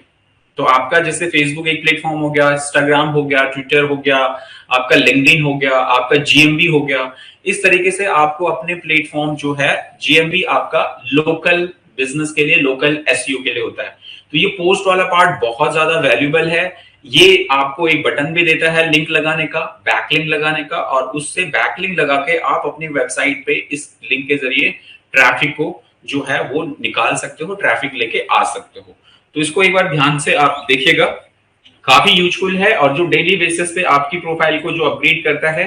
तो आपका जैसे फेसबुक एक प्लेटफॉर्म हो गया, इंस्टाग्राम हो गया, ट्विटर हो गया, आपका लिंक्डइन हो गया, आपका जीएमबी हो गया। इस तरीके से आपको अपने प्लेटफॉर्म जो है, जीएमबी आपका लोकल बिजनेस के लिए, लोकल एसईओ के लिए होता है। तो ये पोस्ट वाला पार्ट बहुत ज्यादा वैल्यूबल है। ये आपको एक बटन भी देता है लिंक लगाने का, बैकलिंक लगाने का, और उससे बैकलिंक लगा के आप अपनी वेबसाइट पे इस लिंक के जरिए ट्रैफिक को जो है वो निकाल सकते हो, ट्रैफिक लेके आ सकते हो। तो इसको एक बार ध्यान से आप देखिएगा, काफी यूजफुल है। और जो डेली बेसिस पे आपकी प्रोफाइल को जो अपग्रेड करता है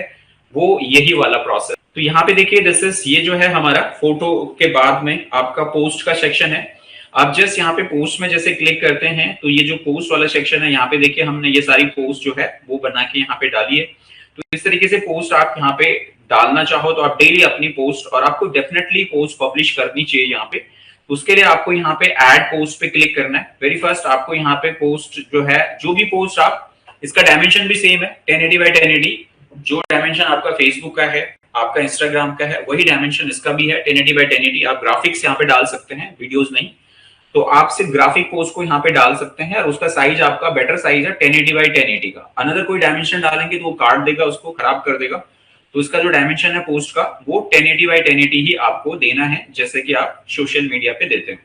वो यही वाला प्रोसेस। तो यहाँ पे देखिए, दिस इज, ये जो है हमारा फोटो के बाद में आपका पोस्ट का सेक्शन है। आप जस्ट यहाँ पे पोस्ट में जैसे क्लिक करते हैं तो ये जो पोस्ट वाला सेक्शन है, यहाँ पे देखिए हमने ये सारी पोस्ट जो है वो बना के यहाँ पे डाली है। तो इस तरीके से पोस्ट आप यहाँ पे डालना चाहो तो आप डेली अपनी पोस्ट, और आपको डेफिनेटली पोस्ट पब्लिश करनी चाहिए यहाँ पे। तो उसके लिए आपको यहाँ पे ऐड पोस्ट पे क्लिक करना है। वेरी फर्स्ट आपको यहाँ पे पोस्ट जो है, जो भी पोस्ट आप, इसका डायमेंशन भी सेम है 1080 बाई 1080। जो डायमेंशन आपका फेसबुक का है, आपका इंस्टाग्राम का है, वही डायमेंशन इसका भी है 1080 बाई 1080। आप ग्राफिक्स यहाँ पे डाल सकते हैं, वीडियोस नहीं। तो आप सिर्फ ग्राफिक पोस्ट को यहाँ पे डाल सकते हैं, और उसका साइज आपका बेटर साइज है 1080 बाई 1080 का। अनदर कोई डायमेंशन डालेंगे तो वो काट देगा, उसको खराब कर देगा। तो इसका जो डायमेंशन है पोस्ट का, वो 1080 बाई 1080 ही आपको देना है, जैसे कि आप सोशल मीडिया पे देते हैं।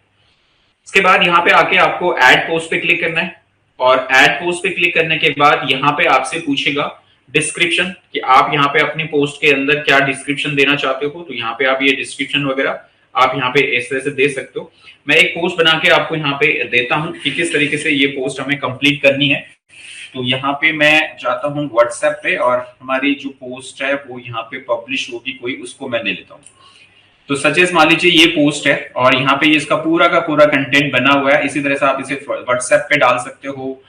इसके बाद यहाँ पे आके आपको ऐड पोस्ट पे क्लिक करना है, और ऐड पोस्ट पे क्लिक करने के बाद यहाँ पे आपसे पूछेगा डिस्क्रिप्शन, कि आप यहाँ पे अपनी पोस्ट के अंदर क्या डिस्क्रिप्शन देना चाहते हो। तो यहाँ पे आप ये डिस्क्रिप्शन वगैरह आप यहाँ पे इस तरह से दे सकते हो। मैं एक पोस्ट बना के आपको यहाँ पे देता हूँ कि किस तरीके से ये पोस्ट हमें कंप्लीट करनी है। तो यहाँ पे मैं जाता हूँ व्हाट्सएप पे, और हमारी जो पोस्ट है वो यहाँ पे पब्लिश होगी कोई, उसको मैं ले लेता हूँ। तो सचेज मान लीजिए ये पोस्ट है, और यहाँ पे ये इसका पूरा का पूरा कंटेंट बना हुआ है। इसी तरह से आप इसे व्हाट्सएप पे डाल सकते हो,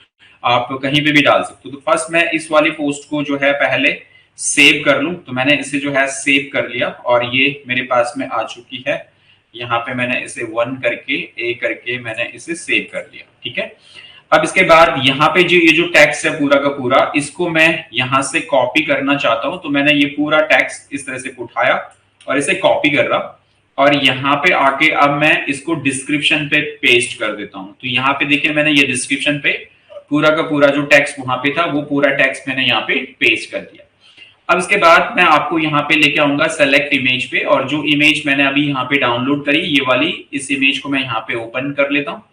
आप कहीं पे भी डाल सकते हो। तो फर्स्ट मैं इस वाली पोस्ट को जो है पहले सेव कर लूं। तो मैंने इसे जो है सेव कर लिया, और ये मेरे पास में आ चुकी है। यहाँ पे मैंने इसे 1 करके ए करके मैंने इसे सेव कर लिया, ठीक है। अब इसके बाद यहाँ पे जो ये जो टेक्स्ट है पूरा का पूरा, इसको मैं यहाँ से कॉपी करना चाहता हूँ। तो मैंने ये पूरा टेक्स्ट इस तरह से उठाया और इसे कॉपी कर रहा, और यहाँ पे आके अब मैं इसको डिस्क्रिप्शन पे पेस्ट कर देता हूँ। तो यहाँ पे देखिए मैंने ये डिस्क्रिप्शन पे पूरा का पूरा जो टेक्स्ट वहां पे था वो पूरा टेक्स्ट मैंने यहाँ पे पेस्ट कर दिया। अब इसके बाद मैं आपको यहाँ पे लेके आऊंगा सेलेक्ट इमेज पे, और जो इमेज मैंने अभी यहाँ पे डाउनलोड करी ये वाली, इस इमेज को मैं यहाँ पे ओपन कर लेता हूँ।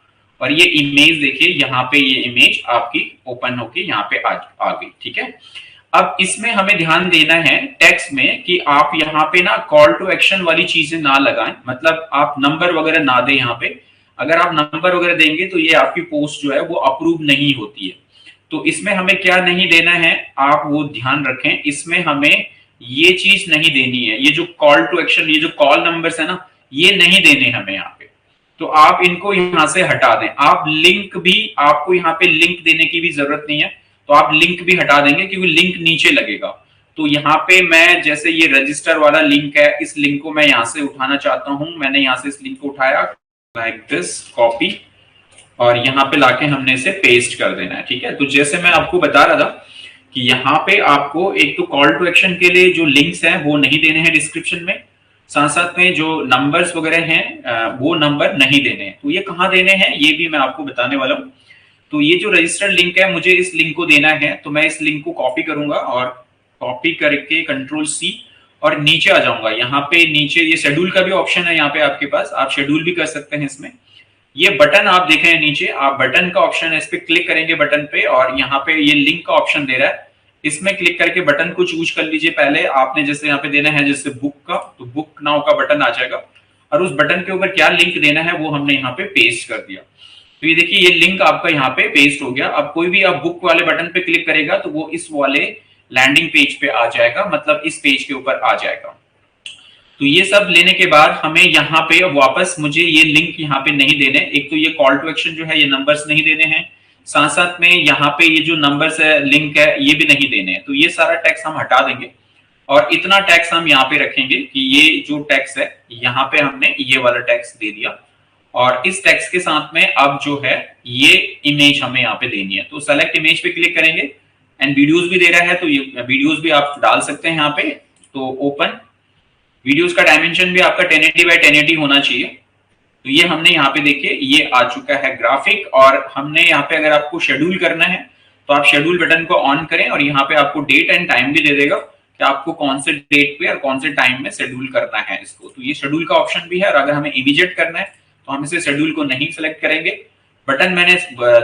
और ये इमेज देखिए, यहाँ पे ये इमेज आपकी ओपन होके यहाँ पे आ गई, ठीक है। अब इसमें हमें ध्यान देना है टेक्स्ट में कि आप यहाँ पे ना कॉल टू एक्शन वाली चीजें ना लगाएं, मतलब आप नंबर वगैरह ना दें यहाँ पे। अगर आप नंबर वगैरह देंगे तो ये आपकी पोस्ट जो है वो अप्रूव नहीं होती है। तो इसमें हमें क्या नहीं देना है, आप वो ध्यान रखें। इसमें हमें ये चीज नहीं देनी है, ये जो कॉल टू एक्शन, ये जो कॉल नंबर्स है ना, ये नहीं देने हमें यहाँ पे। तो आप इनको यहाँ से हटा दें। आप लिंक भी, आपको यहाँ पे लिंक देने की भी जरूरत नहीं है, तो आप लिंक भी हटा देंगे क्योंकि लिंक नीचे लगेगा। तो यहाँ पे मैं जैसे ये रजिस्टर वाला लिंक है, इस लिंक को मैं यहाँ से उठाना चाहता हूँ। मैंने यहाँ से इस लिंक को उठाया, लाइक दिस, कॉपी, और यहाँ पे लाके हमने इसे पेस्ट कर देना है, ठीक है। तो जैसे मैं आपको बता रहा था कि यहाँ पे आपको एक तो कॉल टू एक्शन के लिए जो लिंक्स हैं वो नहीं देने हैं डिस्क्रिप्शन में, साथ साथ में जो नंबर्स वगैरह हैं वो नंबर नहीं देने हैं। तो ये कहाँ देने हैं ये भी मैं आपको बताने वाला हूँ। तो ये जो रजिस्टर्ड लिंक है, मुझे इस लिंक को देना है, तो मैं इस लिंक को कॉपी करूंगा और कॉपी करके कंट्रोल-C और नीचे आ जाऊंगा। यहाँ पे नीचे ये शेड्यूल का भी ऑप्शन है यहाँ पे आपके पास, आप शेड्यूल भी कर सकते हैं इसमें। ये बटन आप देख रहे हैं नीचे, आप बटन का ऑप्शन है, इस पे क्लिक करेंगे बटन पे, और यहाँ पे ये लिंक का ऑप्शन दे रहा है, इसमें क्लिक करके बटन को चूज कर लीजिए। पहले आपने जैसे यहाँ पे देना है जैसे बुक का, तो बुक नाउ का बटन आ जाएगा, और उस बटन के ऊपर क्या लिंक देना है वो हमने यहाँ पे पेस्ट कर दिया। तो ये देखिए ये लिंक आपका यहाँ पे पेस्ट हो गया। अब कोई भी आप बुक वाले बटन पे क्लिक करेगा तो वो इस वाले लैंडिंग पेज पे आ जाएगा, मतलब इस पेज के ऊपर आ जाएगा। तो ये सब लेने के बाद हमें यहाँ पे वापस मुझे ये लिंक यहाँ पे नहीं देने, एक तो ये कॉल टू एक्शन जो है ये नंबर्स नहीं देने हैं, साथ साथ में यहाँ पे ये जो नंबर्स है, लिंक है, ये भी नहीं देने हैं। तो ये सारा टैक्स हम हटा देंगे, और इतना टैक्स हम यहाँ पे रखेंगे कि ये जो टैक्स है यहाँ पे हमने ये वाला टैक्स दे दिया, और इस टेक्स्ट के साथ में अब जो है ये इमेज हमें यहाँ पे देनी है। तो सेलेक्ट इमेज पे क्लिक करेंगे एंड वीडियोस भी दे रहा है, तो ये वीडियोस भी आप डाल सकते हैं यहाँ पे। तो ओपन वीडियोस का डायमेंशन भी आपका 1080 बाय 1080 होना चाहिए। तो ये हमने यहाँ पे देखिए ये आ चुका है ग्राफिक, और हमने यहाँ पे अगर आपको शेड्यूल करना है तो आप शेड्यूल बटन को ऑन करें और यहाँ पे आपको डेट एंड टाइम भी दे देगा कि आपको कौन से डेट पे और कौन से टाइम में शेड्यूल करना है इसको। तो ये शेड्यूल का ऑप्शन भी है, और अगर हमें इमीडिएट करना है तो हम इसे शेड्यूल को नहीं सिलेक्ट करेंगे। बटन मैंने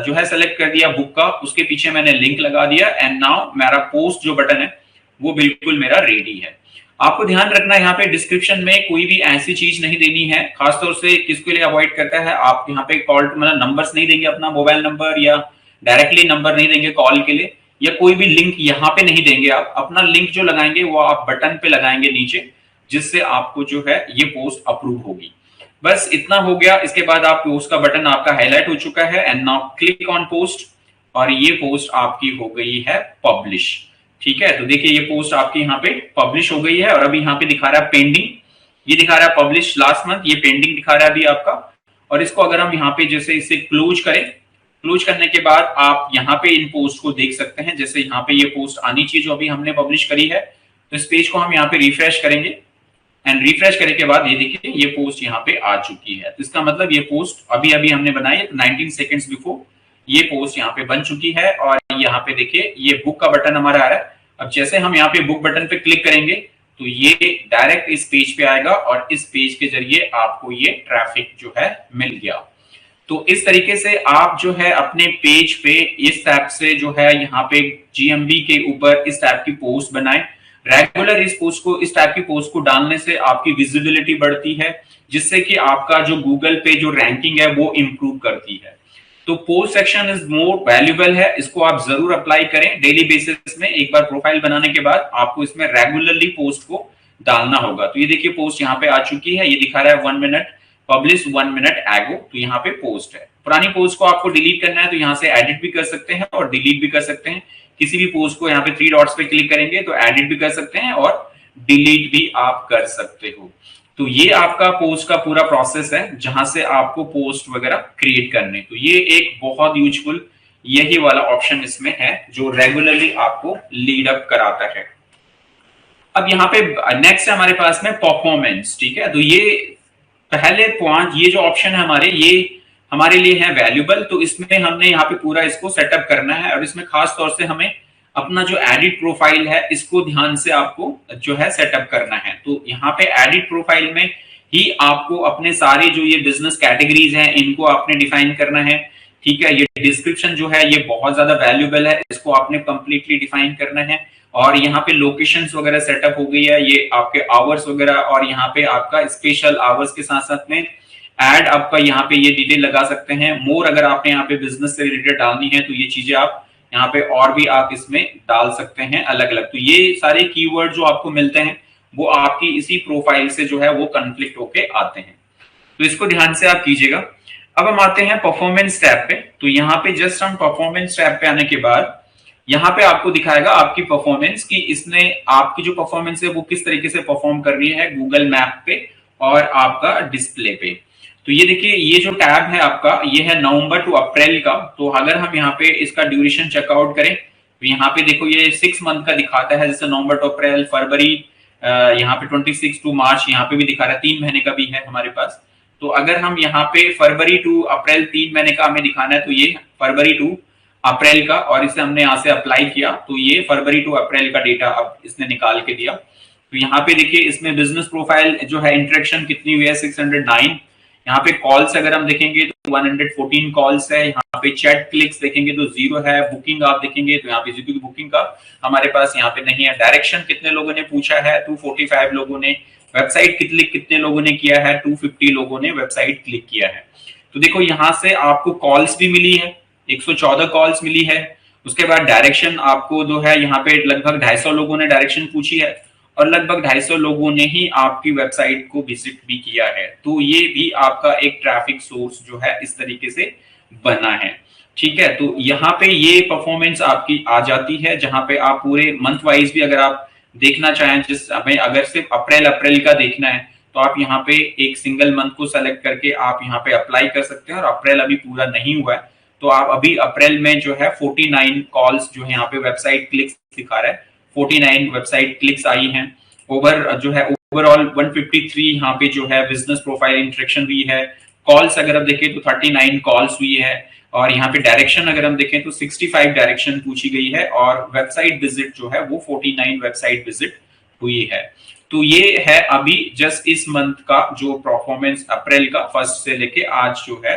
जो है सेलेक्ट कर दिया बुक का, उसके पीछे मैंने लिंक लगा दिया एंड नाउ मेरा पोस्ट जो बटन है वो बिल्कुल मेरा रेडी है। आपको ध्यान रखना है यहाँ पे डिस्क्रिप्शन में कोई भी ऐसी चीज नहीं देनी है, खासतौर से किसके लिए अवॉइड करता है, आप यहाँ पे कॉल मतलब नंबर्स नहीं देंगे, अपना मोबाइल नंबर या डायरेक्टली नंबर नहीं देंगे कॉल के लिए, या कोई भी लिंक यहाँ पे नहीं देंगे। आप अपना लिंक जो लगाएंगे वो आप बटन पे लगाएंगे नीचे, जिससे आपको जो है ये पोस्ट अप्रूव होगी। बस इतना हो गया। इसके बाद आप पोस्ट का बटन आपका हाईलाइट हो चुका है and now click on post, और ये पोस्ट आपकी हो गई है पब्लिश। ठीक है, तो देखिए ये पोस्ट आपकी यहाँ पे पब्लिश हो गई है, और अभी यहाँ पे दिखा रहा है पेंडिंग, ये दिखा रहा है पब्लिश लास्ट मंथ, ये पेंडिंग दिखा रहा है अभी आपका। और इसको अगर हम यहाँ पे जैसे इसे क्लोज करें, क्लोज करने के बाद आप यहाँ पे इन पोस्ट को देख सकते हैं। जैसे यहाँ पे ये पोस्ट आनी चाहिए जो अभी हमने पब्लिश करी है, तो इस पेज को हम यहाँ पे रिफ्रेश करेंगे एंड रिफ्रेश करने के बाद ये देखिए ये पोस्ट यहाँ पे आ चुकी है। तो इसका मतलब ये पोस्ट अभी अभी हमने बनाई है, 19 सेकेंड्स बिफोर ये पोस्ट यहाँ पे बन चुकी है। और यहाँ पे देखिए ये बुक का बटन हमारा आ रहा है। अब जैसे हम यहाँ पे बुक बटन पे क्लिक करेंगे तो ये डायरेक्ट इस पेज पे आएगा, और इस पेज के जरिए आपको ये ट्रैफिक जो है मिल गया। तो इस तरीके से आप जो है अपने पेज पे इस टाइप से जो है यहाँ पे जीएमबी के ऊपर इस टाइप की पोस्ट बनाएं। रेगुलर इस टाइप की पोस्ट को डालने से आपकी विजिबिलिटी बढ़ती है, जिससे कि आपका जो गूगल पे जो रैंकिंग है वो इंप्रूव करती है। तो post section is more valuable है, इसको आप जरूर अप्लाई करें डेली बेसिस में। एक बार प्रोफाइल बनाने के बाद आपको इसमें रेगुलरली पोस्ट को डालना होगा। तो ये देखिए पोस्ट यहाँ पे आ चुकी है, ये दिखा रहा है 1 मिनट पब्लिश 1 मिनट एगो। तो यहाँ पे पोस्ट है। पुरानी पोस्ट को आपको डिलीट करना है तो यहाँ से एडिट भी कर सकते हैं और डिलीट भी कर सकते हैं। किसी भी पोस्ट को यहाँ पे 3 डॉट्स पे क्लिक करेंगे तो एडिट भी कर सकते हैं और डिलीट भी आप कर सकते हो। तो ये आपका पोस्ट का पूरा प्रोसेस है जहां से आपको पोस्ट वगैरह क्रिएट करने। तो ये एक बहुत यूजफुल यही वाला ऑप्शन इसमें है जो रेगुलरली आपको लीड अप कराता है। अब यहाँ पे नेक्स्ट है हमारे पास में परफॉर्मेंस। ठीक है, तो ये पहले पॉइंट, ये जो ऑप्शन है हमारे, ये हमारे लिए है वैल्यूबल। तो इसमें हमने यहाँ पे पूरा इसको सेटअप करना है, और इसमें खास तौर से हमें अपना जो एडिट प्रोफाइल है इसको ध्यान से आपको जो है सेटअप करना है। तो यहाँ पे एडिट प्रोफाइल में ही आपको अपने सारे जो ये बिजनेस कैटेगरीज हैं इनको आपने डिफाइन करना है। ठीक है, ये डिस्क्रिप्शन जो है ये बहुत ज्यादा वैल्यूएबल है, इसको आपने कंप्लीटली डिफाइन करना है। और यहाँ पे लोकेशंस वगैरह सेटअप हो गई है, ये आपके आवर्स वगैरह, और यहाँ पे आपका स्पेशल आवर्स के साथ साथ में एड आपका यहाँ पे ये डिटेल लगा सकते हैं। मोर अगर आपने यहाँ पे बिजनेस से रिलेटेड डालनी है तो ये चीजें आप यहाँ पे और भी आप इसमें डाल सकते हैं अलग अलग। तो ये सारे कीवर्ड जो आपको मिलते हैं वो आपकी इसी प्रोफाइल से जो है वो कन्फ्लिक्ट होके आते हैं, तो इसको ध्यान से आप कीजिएगा। अब हम आते हैं परफॉर्मेंस टैब पे। तो यहाँ पे जस्ट हम परफॉर्मेंस टैब पे आने के बाद यहाँ पे आपको दिखाएगा आपकी परफॉर्मेंस की, इसने आपकी जो परफॉर्मेंस है वो किस तरीके से परफॉर्म कर रही है गूगल मैप पे और आपका डिस्प्ले पे। तो ये देखिए ये जो टैब है आपका ये है नवंबर टू अप्रैल का। तो अगर हम यहाँ पे इसका ड्यूरेशन चेकआउट करें तो यहाँ पे देखो ये 6 मंथ का दिखाता है, जैसे नवंबर टू अप्रैल, फरवरी, यहाँ पे 26 टू मार्च, यहाँ पे भी दिखा रहा है 3 महीने का भी है हमारे पास। तो अगर हम यहाँ पे फरवरी टू अप्रैल 3 महीने का हमें दिखाना है तो ये फरवरी टू अप्रैल का, और इसे हमने यहाँ से अप्लाई किया तो ये फरवरी टू अप्रैल का डेटा अब इसने निकाल के दिया। तो यहाँ पे देखिए इसमें बिजनेस प्रोफाइल जो है इंटरेक्शन कितनी हुई है 609। यहाँ पे कॉल्स अगर हम देखेंगे तो 114 कॉल्स है। यहाँ पे चैट क्लिक्स देखेंगे तो 0 है। बुकिंग आप देखेंगे तो यहाँ पे जितनी बुकिंग का हमारे पास यहाँ पे नहीं है। डायरेक्शन कितने लोगों ने पूछा है 245 लोगों ने। वेबसाइट कितने लोगों ने किया है 250 लोगों ने वेबसाइट क्लिक किया है। तो देखो यहाँ से आपको कॉल्स भी मिली है, 114 कॉल्स मिली है। उसके बाद डायरेक्शन आपको जो है यहाँ पे लगभग 250 लोगों ने डायरेक्शन पूछी है, और लगभग 250 लोगों ने ही आपकी वेबसाइट को विजिट भी किया है। तो ये भी आपका एक ट्रैफिक सोर्स जो है इस तरीके से बना है। ठीक है, तो यहाँ पे ये परफॉर्मेंस आपकी आ जाती है, जहां पे आप पूरे मंथ वाइज भी अगर आप देखना चाहें, जिस हमें अगर सिर्फ अप्रैल का देखना है तो आप यहाँ पे एक सिंगल मंथ को सेलेक्ट करके आप यहाँ पे अप्लाई कर सकते हैं। और अप्रैल अभी पूरा नहीं हुआ है, तो आप अभी अप्रैल में जो है 49 कॉल्स जो है यहाँ पे वेबसाइट क्लिक्स दिखा रहा है, 49 वेबसाइट क्लिक्स आई हैं। जो है ओवरऑल 153 यहाँ पे जो है बिजनेस प्रोफाइल इंटरेक्शन हुई है। कॉल्स अगर आप देखें तो 39 कॉल्स हुई है। और यहाँ पे डायरेक्शन अगर हम देखें तो 65 डायरेक्शन पूछी गई है। और वेबसाइट विजिट जो है वो 49 वेबसाइट विजिट हुई है। तो ये है अभी जस्ट इस मंथ का जो परफॉर्मेंस अप्रैल का फर्स्ट से लेके आज जो है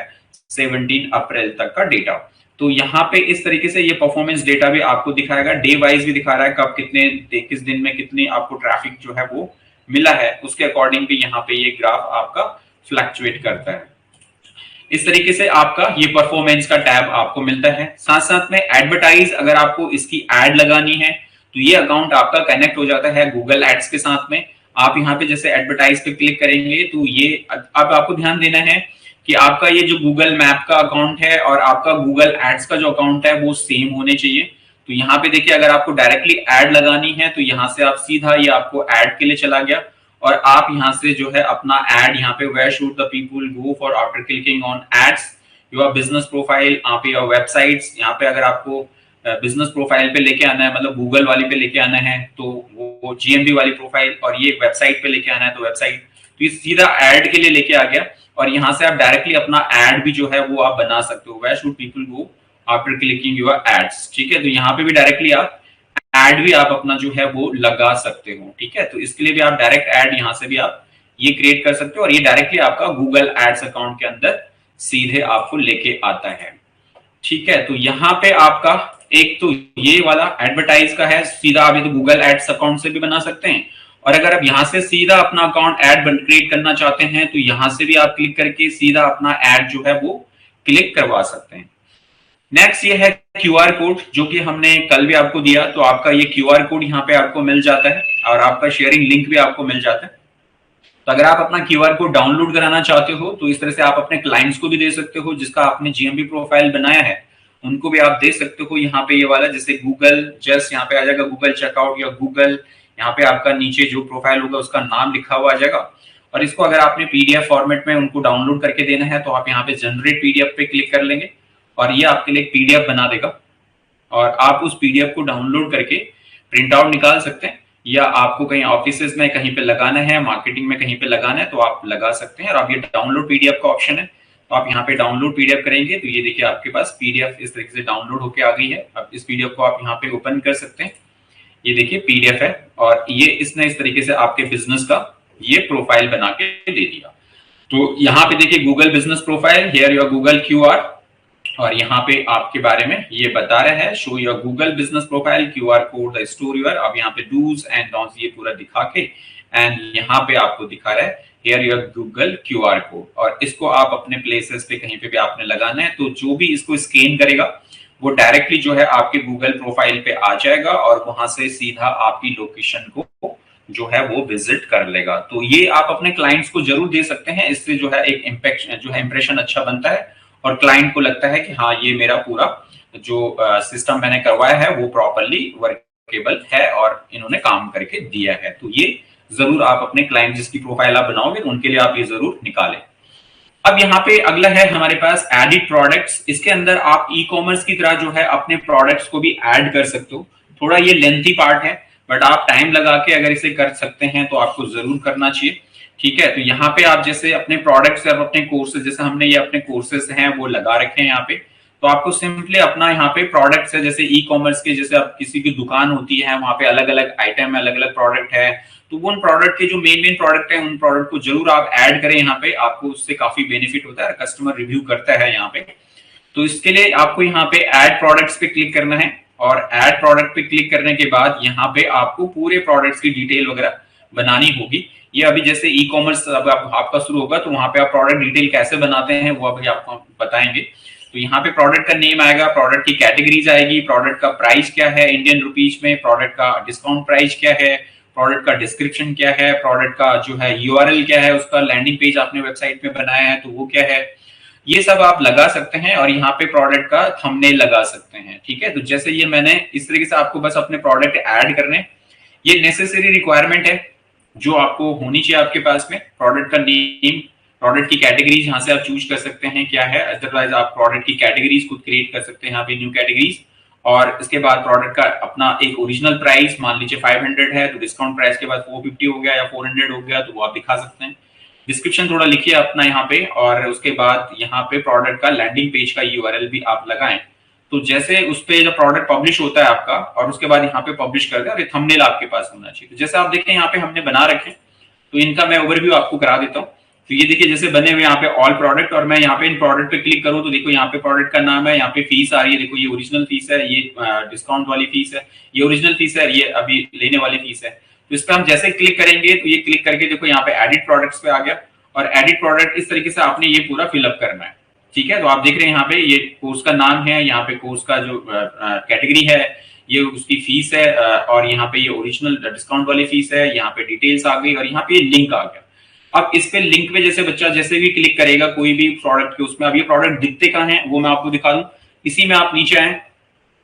17 अप्रैल तक का डेटा। तो यहाँ पे इस तरीके से ये परफॉर्मेंस डेटा भी आपको दिखाएगा, डे वाइज भी दिखा रहा है कब कितने किस दिन में कितनी आपको ट्रैफिक जो है वो मिला है, उसके अकॉर्डिंग भी यहाँ पे ये ग्राफ आपका फ्लक्चुएट करता है। इस तरीके से आपका ये परफॉर्मेंस का टैब आपको मिलता है। साथ साथ में एडवर्टाइज, अगर आपको इसकी एड लगानी है तो ये अकाउंट आपका कनेक्ट हो जाता है गूगल एड्स के साथ में। आप यहाँ पे जैसे एडवर्टाइज पे क्लिक करेंगे तो ये अब आपको ध्यान देना है कि आपका ये जो गूगल मैप का अकाउंट है और आपका गूगल एड्स का जो अकाउंट है वो सेम होने चाहिए। तो यहाँ पे देखिए, अगर आपको डायरेक्टली एड लगानी है तो यहाँ से आप सीधा ये आपको एड के लिए चला गया और आप यहाँ से जो है अपना एड यहाँ पे where should the people go for after clicking on ads your business profile, यहाँ पे योर वेबसाइट्स। यहाँ पे अगर आपको बिजनेस प्रोफाइल पे लेके आना है, मतलब गूगल वाली पे लेके आना है तो वो जीएमबी वाली प्रोफाइल, और ये वेबसाइट पे लेके आना है तो वेबसाइट। तो ये सीधा एड के लिए लेके आ गया और यहाँ से आप डायरेक्टली अपना एड भी जो है वो आप बना सकते हो, where should people go after clicking your ads. ठीक है, तो यहाँ पे भी डायरेक्टली आप एड भी आप अपना जो है वो लगा सकते हो। ठीक है, तो इसके लिए भी आप डायरेक्ट एड यहाँ से भी आप ये क्रिएट कर सकते हो और ये डायरेक्टली आपका गूगल एड्स अकाउंट के अंदर सीधे आपको लेके आता है। ठीक है, तो यहाँ पे आपका एक तो ये वाला एडवर्टाइज का है, सीधा आप ये तो गूगल एड्स अकाउंट से भी बना सकते हैं। और अगर आप यहाँ से सीधा अपना अकाउंट एड क्रिएट करना चाहते हैं तो यहाँ से भी आप क्लिक करके सीधा अपना एड जो है वो क्लिक करवा सकते हैं। नेक्स्ट ये है क्यूआर कोड, जो कि हमने कल भी आपको दिया। तो आपका ये क्यूआर कोड यहाँ पे आपको मिल जाता है और आपका शेयरिंग लिंक भी आपको मिल जाता है। तो अगर आप अपना क्यूआर कोड डाउनलोड कराना चाहते हो तो इस तरह से आप अपने क्लाइंट्स को भी दे सकते हो, जिसका आपने जीएमबी प्रोफाइल बनाया है उनको भी आप दे सकते हो। यहाँ पे ये वाला जैसे गूगल, जस्ट यहाँ पे आ जाएगा गूगल चेकआउट या गूगल, यहाँ पे आपका नीचे जो प्रोफाइल होगा उसका नाम लिखा हुआ आ जाएगा। और इसको अगर आपने पीडीएफ फॉर्मेट में उनको डाउनलोड करके देना है तो आप यहाँ पे जनरेट पीडीएफ पे क्लिक कर लेंगे और ये आपके लिए पीडीएफ बना देगा और आप उस पीडीएफ को डाउनलोड करके प्रिंट आउट निकाल सकते हैं, या आपको कहीं ऑफिस में कहीं पे लगाना है, मार्केटिंग में कहीं पे लगाना है तो आप लगा सकते हैं। और अब ये डाउनलोड पीडीएफ का ऑप्शन है तो आप यहाँ पे डाउनलोड पीडीएफ करेंगे तो ये देखिए आपके पास पीडीएफ इस तरीके से डाउनलोड होके आ गई है। अब इस पीडीएफ को आप यहाँ पे ओपन कर सकते हैं। ये देखिए पीडीएफ है और ये इसने इस तरीके से आपके बिजनेस का ये प्रोफाइल बना के दे दिया। तो यहाँ पे देखिए Google business profile, here your Google QR, और यहाँ पे आपके बारे में ये बता रहा है, show your Google business profile QR code the store your. अब यहाँ पे डूज एंड डोंट्स ये पूरा दिखा के एंड यहाँ पे आपको दिखा रहा है here your Google QR code, और इसको आप अपने प्लेसेस पे कहीं पे भी आपने लगाना है तो जो भी इसको स्कैन करेगा वो डायरेक्टली जो है आपके गूगल प्रोफाइल पे आ जाएगा और वहां से सीधा आपकी लोकेशन को जो है वो विजिट कर लेगा। तो ये आप अपने क्लाइंट्स को जरूर दे सकते हैं, इससे जो है एक इम्पैक्ट जो है इंप्रेशन अच्छा बनता है और क्लाइंट को लगता है कि हाँ ये मेरा पूरा जो सिस्टम मैंने करवाया है वो प्रॉपरली वर्केबल है और इन्होंने काम करके दिया है। तो ये जरूर आप अपने क्लाइंट जिसकी प्रोफाइल आप बनाओगे तो उनके लिए आप ये जरूर निकालें। अब यहाँ पे अगला है हमारे पास एडिट प्रोडक्ट्स। इसके अंदर आप ई कॉमर्स की तरह जो है अपने प्रोडक्ट्स को भी ऐड कर सकते हो। थोड़ा ये लेंथी पार्ट है बट आप टाइम लगा के अगर इसे कर सकते हैं तो आपको जरूर करना चाहिए। ठीक है, तो यहाँ पे आप जैसे अपने प्रोडक्ट्स और अपने कोर्सेज, जैसे हमने ये अपने कोर्सेज हैं वो लगा रखे हैं यहाँ पे, तो आपको सिंपली अपना यहाँ पे प्रोडक्ट्स है जैसे ई कॉमर्स के, जैसे आप किसी की दुकान होती है वहां पे अलग अलग आइटम है, अलग अलग प्रोडक्ट है, तो वो उन प्रोडक्ट के जो मेन प्रोडक्ट है उन प्रोडक्ट को जरूर आप ऐड करें यहाँ पे, आपको उससे काफी बेनिफिट होता है, कस्टमर रिव्यू करता है यहाँ पे। तो इसके लिए आपको यहाँ पे ऐड प्रोडक्ट्स पे क्लिक करना है और ऐड प्रोडक्ट पे क्लिक करने के बाद यहाँ पे आपको पूरे प्रोडक्ट्स की डिटेल वगैरह बनानी होगी। ये अभी जैसे ई कॉमर्स अब आपका शुरू होगा तो वहां पे आप प्रोडक्ट डिटेल कैसे बनाते हैं वो अभी आपको बताएंगे। तो यहाँ पे प्रोडक्ट का नेम आएगा, प्रोडक्ट की कैटेगरीज आएगी, प्रोडक्ट का प्राइस क्या है इंडियन रुपीज में, प्रोडक्ट का डिस्काउंट प्राइस क्या है, प्रोडक्ट का डिस्क्रिप्शन क्या है, प्रोडक्ट का जो है यूआरएल क्या है, उसका लैंडिंग पेज आपने वेबसाइट पे बनाया है तो वो क्या है, ये सब आप लगा सकते हैं। और यहाँ पे प्रोडक्ट का थंबनेल लगा सकते हैं। ठीक है, तो जैसे ये मैंने इस तरीके से आपको बस अपने प्रोडक्ट ऐड करने, ये नेसेसरी रिक्वायरमेंट है जो आपको होनी चाहिए आपके पास में, प्रोडक्ट का नेम, प्रोडक्ट की कैटेगरीज यहाँ से आप चूज कर सकते हैं क्या है, अदरवाइज आप प्रोडक्ट की कैटेगरीज खुद क्रिएट कर सकते हैं यहाँ पे, न्यू कैटेगरीज। और इसके बाद प्रोडक्ट का अपना एक ओरिजिनल प्राइस, मान लीजिए 500 है तो डिस्काउंट प्राइस के बाद 450 हो गया या 400 हो गया तो वो आप दिखा सकते हैं। डिस्क्रिप्शन थोड़ा लिखिए अपना यहाँ पे, और उसके बाद यहाँ पे प्रोडक्ट का लैंडिंग पेज का यूआरएल भी आप लगाएं। तो जैसे उस पे जब प्रोडक्ट पब्लिश होता है आपका और उसके बाद यहाँ पे पब्लिश कर दे, और ये थंबनेल आपके पास होना चाहिए। तो जैसे आप देखें यहाँ पे हमने बना रखे, तो इनका मैं ओवरव्यू आपको करा देता हूँ। तो ये देखिए जैसे बने हुए यहाँ पे ऑल प्रोडक्ट, और मैं यहाँ पे इन प्रोडक्ट पे क्लिक करूँ तो देखो यहाँ पे प्रोडक्ट का नाम है, यहाँ पे फीस आ रही है, देखो ये ओरिजिनल फीस है, ये डिस्काउंट वाली फीस है, ये ओरिजिनल फीस है, ये अभी लेने वाली फीस है। तो इस पर हम जैसे क्लिक करेंगे तो ये क्लिक करके देखो यहाँ पे एडिट प्रोडक्ट्स पे आ गया, और एडिट प्रोडक्ट इस तरीके से आपने ये पूरा फिलअप करना है। ठीक है, तो आप देख रहे हैं यहाँ पे ये कोर्स का नाम है, यहाँ पे कोर्स का जो कैटेगरी है, ये उसकी फीस है, और यहाँ पे ये ओरिजिनल डिस्काउंट वाली फीस है, यहाँ पे डिटेल्स आ गई, और यहाँ पे लिंक आ गया। अब इस पे लिंक पे जैसे बच्चा जैसे भी क्लिक करेगा कोई भी प्रोडक्ट के उसमें, अब ये प्रोडक्ट दिखते कहाँ हैं वो मैं आपको दिखा दूं। इसी में आप नीचे आए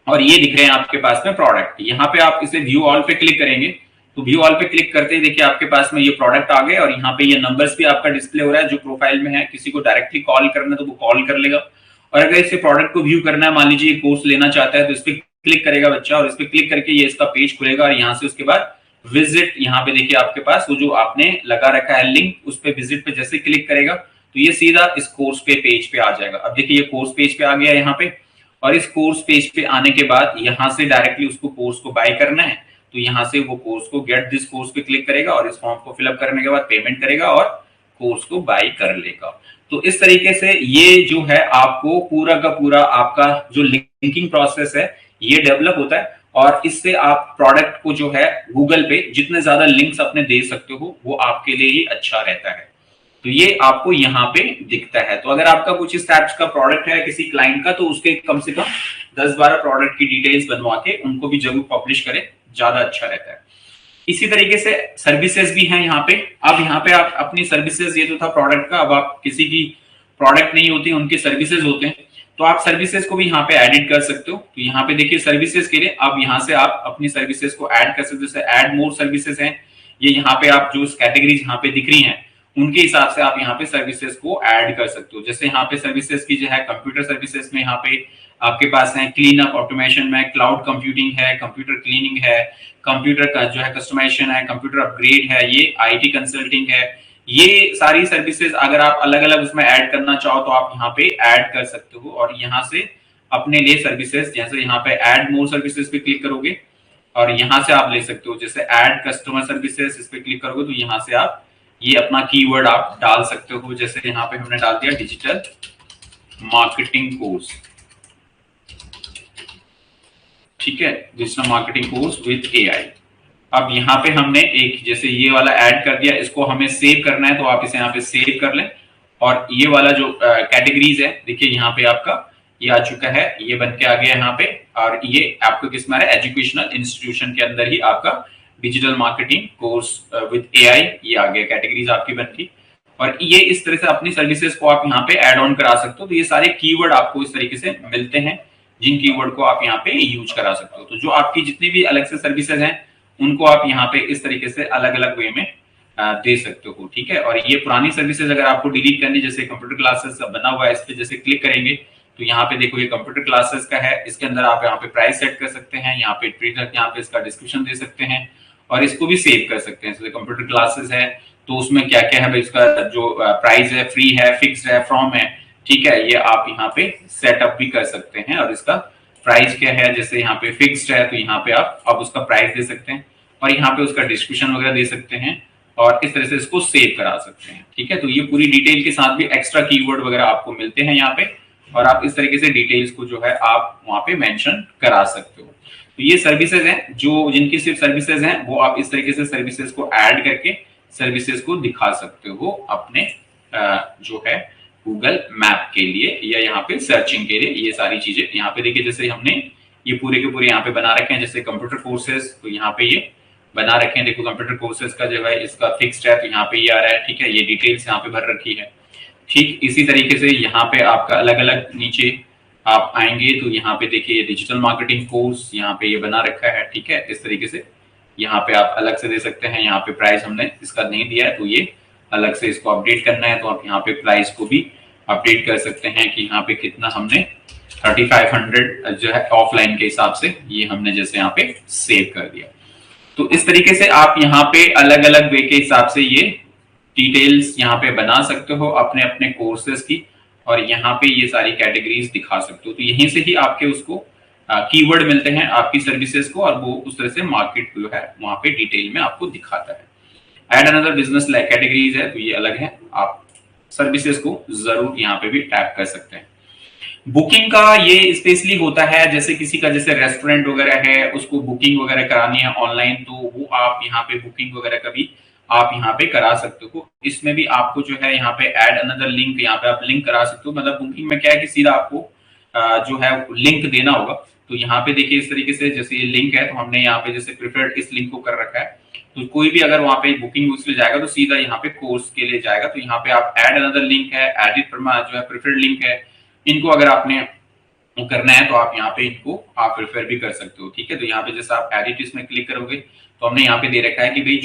और ये दिख रहे हैं आपके पास में प्रोडक्ट, यहाँ पे आप इसे व्यू ऑल पे क्लिक करेंगे तो व्यू ऑल पे क्लिक करते ही देखिए आपके पास में ये प्रोडक्ट आ गए, और यहाँ पे ये नंबर्स भी आपका डिस्प्ले हो रहा है। जो प्रोफाइल में है, किसी को डायरेक्टली कॉल करना है तो वो कॉल कर लेगा, और अगर इसे प्रोडक्ट को व्यू करना है, मान लीजिए कोर्स लेना चाहता है, तो इस पर क्लिक करेगा बच्चा, और इस पर क्लिक करके ये इसका पेज खुलेगा, और यहाँ से उसके बाद विजिट, यहाँ पे देखिए आपके पास वो जो आपने लगा रखा है लिंक, उस पे विजिट पे जैसे क्लिक करेगा तो ये सीधा इस कोर्स पे पेज पे आ जाएगा। अब देखिए ये कोर्स पेज पे आ गया यहाँ पे, और इस कोर्स पेज पे आने के बाद यहाँ से डायरेक्टली उसको कोर्स को बाय करना है, तो यहाँ से वो कोर्स को गेट दिस कोर्स पे क्लिक करेगा, और इस फॉर्म को फिलअप करने के बाद पेमेंट करेगा और कोर्स को बाय कर लेगा। तो इस तरीके से ये जो है आपको पूरा का पूरा आपका जो लिंकिंग प्रोसेस है ये डेवलप होता है, और इससे आप प्रोडक्ट को जो है गूगल पे जितने ज्यादा लिंक्स अपने दे सकते हो वो आपके लिए ही अच्छा रहता है। तो ये आपको यहाँ पे दिखता है। तो अगर आपका कुछ इस टाइप्स का प्रोडक्ट है किसी क्लाइंट का, तो उसके कम से कम 10-12 प्रोडक्ट की डिटेल्स बनवा के उनको भी जरूर पब्लिश करें, ज्यादा अच्छा रहता है। इसी तरीके से सर्विसेज भी हैं यहाँ पे। अब यहाँ पे आप अपनी सर्विसेज, ये जो था प्रोडक्ट का, अब आप किसी की प्रोडक्ट नहीं होती, उनके सर्विसेज होते हैं, तो आप सर्विसेज को भी यहाँ पे एडिट कर सकते हो। तो यहाँ पे देखिए सर्विसेज के लिए अब यहाँ से आप अपनी सर्विसेज को ऐड कर सकते हो। जैसे ऐड मोर सर्विसेज हैं, ये यहाँ पे आप जो कैटेगरीज यहाँ पे दिख रही हैं उनके हिसाब से आप यहाँ पे सर्विसेज को ऐड कर सकते हो। जैसे यहाँ पे सर्विसेज की जो है कंप्यूटर सर्विसेज में यहाँ पे आपके पास है क्लीन अप ऑटोमेशन में, क्लाउड कंप्यूटिंग है, कंप्यूटर क्लीनिंग है, कंप्यूटर का जो है कस्टमाइजेशन है, कंप्यूटर अपग्रेड है, ये आईटी कंसल्टिंग है। ये सारी सर्विसेज अगर आप अलग अलग उसमें ऐड करना चाहो तो आप यहाँ पे ऐड कर सकते हो, और यहाँ से अपने लिए सर्विसेज, जैसे यहाँ पे ऐड मोर सर्विसेज पे क्लिक करोगे और यहाँ से आप ले सकते हो। जैसे ऐड कस्टमर सर्विसेज, इस पे क्लिक करोगे तो यहाँ से आप ये अपना कीवर्ड आप डाल सकते हो। जैसे यहाँ पे हमने डाल दिया डिजिटल मार्केटिंग कोर्स, ठीक है, digital marketing course with AI. अब यहाँ पे हमने एक जैसे ये वाला ऐड कर दिया, इसको हमें सेव करना है तो आप इसे यहाँ पे सेव कर लें, और ये वाला जो कैटेगरीज है देखिए यहाँ पे आपका ये आ चुका है, ये बन के आ गया यहाँ पे, और ये आपको किस में एजुकेशनल इंस्टीट्यूशन के अंदर ही आपका digital marketing course with AI ये आ गया, कैटेगरीज आपकी बन गई। और ये इस तरह से अपनी सर्विसेज को आप यहाँ पे ऐड ऑन करा सकते हो। तो ये सारे कीवर्ड आपको इस तरीके से मिलते हैं जिन कीवर्ड को आप यहाँ पे यूज करा सकते हो। तो जो आपकी जितनी भी अलग से सर्विसेज हैं उनको आप यहाँ पे इस तरीके से अलग अलग वे में दे सकते हो, ठीक है। और ये पुरानी सर्विसेज अगर आपको डिलीट करनी, जैसे कंप्यूटर क्लासेस बना हुआ है, इस पे जैसे क्लिक करेंगे तो यहाँ पे देखो ये कंप्यूटर क्लासेस का है, इसके अंदर आप यहाँ पे प्राइस सेट कर सकते हैं, यहाँ पे ट्रेडर यहाँ पे इसका डिस्क्रिप्शन दे सकते हैं, और इसको भी सेव कर सकते हैं। जैसे कंप्यूटर क्लासेस है तो उसमें क्या क्या है भाई, इसका जो प्राइस है, फ्री है, फिक्स्ड है, फ्रॉम है, ठीक है, ये आप यहाँ पे सेटअप भी कर सकते हैं। और इसका प्राइस क्या है, जैसे यहाँ पे फिक्स्ड है तो यहाँ पे आप अब उसका प्राइस दे सकते हैं, और यहाँ पे उसका डिस्क्रिप्शन वगैरह दे सकते हैं, और इस तरह से इसको सेव करा सकते हैं, ठीक है। तो ये पूरी डिटेल के साथ भी एक्स्ट्रा कीवर्ड वगैरह आपको मिलते हैं यहाँ पे, और आप इस तरीके से डिटेल्स को जो है आप वहां पे मेंशन करा सकते हो। तो ये सर्विसेज हैं जो जिनकी सिर्फ सर्विसेज हैं, वो आप इस तरीके से सर्विसेज को ऐड करके सर्विसेज को दिखा सकते हो अपने जो है गूगल मैप के लिए या यहाँ पे सर्चिंग के लिए। ये सारी चीजें यहाँ पे देखिए, जैसे हमने ये पूरे के पूरे यहाँ पे बना रखे हैं, जैसे कंप्यूटर कोर्सेज, तो यहाँ पे ये बना रखे हैं, देखो कंप्यूटर कोर्सेज का जो है इसका फिक्स्ड है तो यहाँ पे ये आ रहा है, ठीक है, ये डिटेल्स यहाँ पे भर रखी है। ठीक इसी तरीके से यहाँ पे आपका अलग अलग नीचे आप आएंगे तो यहाँ पे देखिए डिजिटल मार्केटिंग कोर्स यहाँ पे ये बना रखा है, ठीक है, इस तरीके से यहाँ पे आप अलग से दे सकते हैं। यहाँ पे प्राइस हमने इसका नहीं दिया है, तो ये अलग से इसको अपडेट करना है, तो आप यहाँ पे प्राइस को भी अपडेट कर सकते हैं कि यहाँ पे कितना हमने 3500 जो है ऑफलाइन के हिसाब से ये हमने जैसे यहाँ पे सेव कर दिया। तो इस तरीके से आप यहाँ पे अलग अलग वे के हिसाब से ये डिटेल्स यहाँ पे बना सकते हो अपने अपने कोर्सेज की, और यहाँ पे ये सारी कैटेगरीज दिखा सकते हो। तो यहीं से ही आपके उसको कीवर्ड मिलते हैं आपकी सर्विसेज को, और वो उस तरह से मार्केट जो है वहां पे डिटेल में आपको दिखाता है। एड अनदर बिजनेस कैटेगरीज है, तो ये अलग है, आप सर्विसेज को जरूर यहाँ पे भी टैप कर सकते हैं। बुकिंग का ये स्पेशली होता है, जैसे किसी का जैसे रेस्टोरेंट वगैरह है, उसको बुकिंग वगैरह करानी है ऑनलाइन, तो वो आप यहाँ पे बुकिंग वगैरह का भी आप यहाँ पे करा सकते हो। इसमें भी आपको जो है यहाँ पे ऐड अनदर लिंक, यहाँ पे आप लिंक करा सकते हो। मतलब बुकिंग में क्या है कि सीधा आपको जो है लिंक देना होगा। तो यहाँ पे देखिए इस तरीके से, जैसे ये लिंक है तो हमने यहाँ पे जैसे प्रिफर्ड इस लिंक को कर रखा है, तो कोई भी अगर वहां पे बुकिंग उसके लिए जाएगा तो सीधा यहाँ पे कोर्स के लिए जाएगा। तो यहाँ पे आप ऐड अनदर लिंक है, एडिट जो है प्रिफर्ड लिंक है, इनको अगर आपने करना है तो आप यहाँ पे इनको आप प्रेफर भी कर सकते हो। ठीक है, तो यहाँ पे जैसे आप एडिट इसमें क्लिक करोगे तो हमने यहाँ पे दे रखा है कि भाई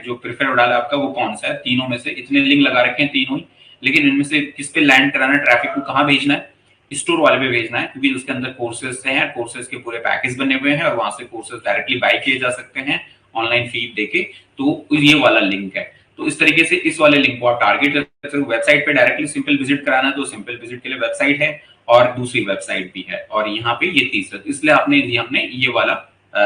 जो प्रेफर डाला आपका वो कौन सा है। तीनों में से इतने लिंक लगा रखे हैं तीनों ही, लेकिन इनमें से किस पे लैंड कराना है, ट्रैफिक को कहाँ भेजना है, स्टोर वाले पे भेजना है, क्योंकि उसके अंदर कोर्सेज हैं, कोर्सेज के पूरे पैकेज बने हुए हैं और वहां से कोर्सेज डायरेक्टली बाय किए जा सकते हैं ऑनलाइन फीड देके। तो ये वाला लिंक है। तो इस तरीके से इस वाले लिंक को आप टारगेट कर सकते हो। वेबसाइट पे डायरेक्टली सिंपल विजिट कराना है तो सिंपल विजिट के लिए वेबसाइट है, और दूसरी वेबसाइट भी है, और यहाँ पे ये तीसरा, इसलिए हमने ये वाला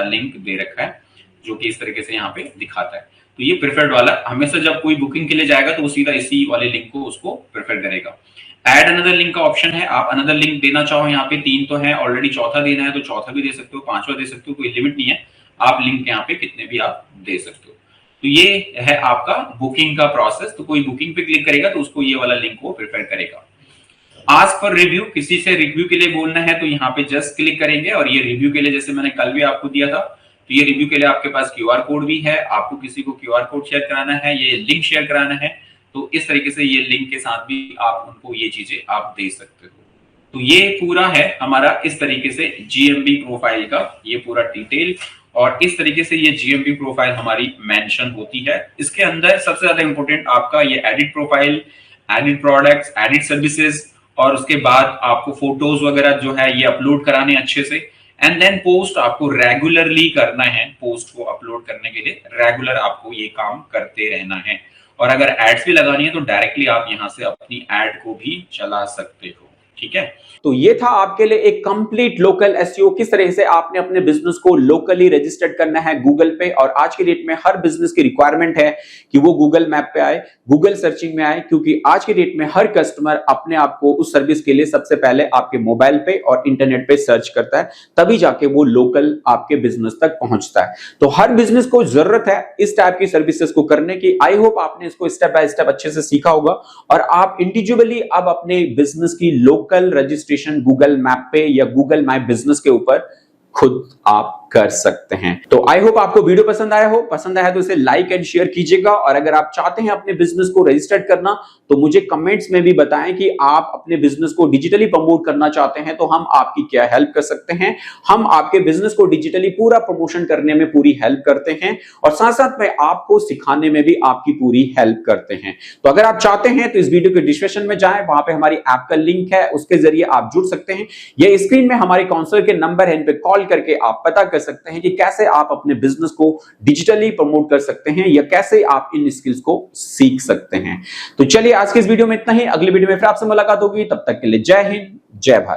लिंक दे रखा है जो कि इस तरीके से यहाँ पे दिखाता है। तो ये प्रेफर्ड वाला, हमेशा जब कोई बुकिंग के लिए जाएगा तो वो सीधा इसी वाले लिंक को उसको प्रेफर करेगा। ऐड अनदर लिंक का ऑप्शन है, आप अनदर लिंक देना चाहो, यहाँ पे 3 तो है ऑलरेडी, चौथा देना है तो चौथा भी दे सकते हो, 5वां दे सकते हो, कोई लिमिट नहीं है, आप लिंक यहाँ पे कितने भी आप दे सकते हो। तो ये है आपका बुकिंग का प्रोसेस। तो कोई बुकिंग पे क्लिक करेगा तो उसको ये वाला लिंक को प्रेफर करेगा। आस्क फॉर रिव्यू, किसी से रिव्यू के लिए बोलना है तो यहाँ पे जस्ट क्लिक करेंगे, और ये रिव्यू के लिए जैसे मैंने कल भी आपको दिया था, तो ये रिव्यू के लिए आपके पास क्यूआर कोड भी है, आपको किसी को क्यूआर कोड शेयर कराना है, ये लिंक शेयर कराना है, तो इस तरीके से ये लिंक के साथ भी आप उनको ये चीजें आप दे सकते हो। तो ये पूरा है हमारा इस तरीके से जीएमबी प्रोफाइल का ये पूरा डिटेल, और इस तरीके से ये जीएमबी प्रोफाइल हमारी मेंशन होती है। इसके अंदर सबसे ज्यादा इंपॉर्टेंट आपका ये edit profile, edit products, edit services, और उसके बाद आपको फोटोज वगैरह जो है ये अपलोड कराने अच्छे से, एंड देन पोस्ट आपको रेगुलरली करना है। पोस्ट को अपलोड करने के लिए रेगुलर आपको ये काम करते रहना है, और अगर एड्स भी लगानी है तो डायरेक्टली आप यहाँ से अपनी एड को भी चला सकते हो। ठीक है, तो ये था आपके लिए एक कंप्लीट लोकल एसईओ, किस तरह से आपने अपने बिजनेस को लोकली रजिस्टर्ड करना है गूगल पे। और आज के डेट में हर बिजनेस की रिक्वायरमेंट है कि वो गूगल मैप पे आए, गूगल सर्चिंग में आए, क्योंकि आज के डेट में हर कस्टमर अपने आप को उस सर्विस के लिए सबसे पहले आपके मोबाइल पे और इंटरनेट पे सर्च करता है, तभी जाके वो लोकल आपके बिजनेस तक पहुंचता है। तो हर बिजनेस को जरूरत है इस टाइप की सर्विसेज को करने की। आई होप आपने इसको स्टेप बाय स्टेप अच्छे से सीखा होगा, और आप इंडिविजुअली अब अपने बिजनेस की लोकल रजिस्ट्रेशन गूगल मैप पे या गूगल माई बिजनेस के ऊपर खुद आप कर सकते हैं। तो आई होप आपको वीडियो पसंद आया तो इसे लाइक एंड शेयर कीजिएगा, और अगर आप चाहते हैं अपने बिजनेस को रजिस्टर्ड करना तो मुझे कमेंट्स में भी बताएं कि आप अपने बिजनेस को डिजिटली प्रमोट करना चाहते हैं तो हम आपकी क्या हेल्प कर सकते हैं। हम आपके बिजनेस को डिजिटली पूरा प्रमोशन करने में पूरी हेल्प करते हैं, और साथ साथ में आपको सिखाने में भी आपकी पूरी हेल्प करते हैं। तो अगर आप चाहते हैं तो इस वीडियो के डिस्क्रिप्शन में जाएं, वहां पे हमारी ऐप का लिंक है, उसके जरिए आप जुड़ सकते हैं। ये स्क्रीन में हमारे काउंसलर के नंबर है, इन पे कॉल करके आप पता कर सकते हैं कि कैसे आप अपने बिजनेस को डिजिटली प्रमोट कर सकते हैं, या कैसे आप इन स्किल्स को सीख सकते हैं। तो चलिए आज के इस वीडियो में इतना ही, अगले वीडियो में फिर आपसे मुलाकात होगी, तब तक के लिए जय हिंद, जय भारत।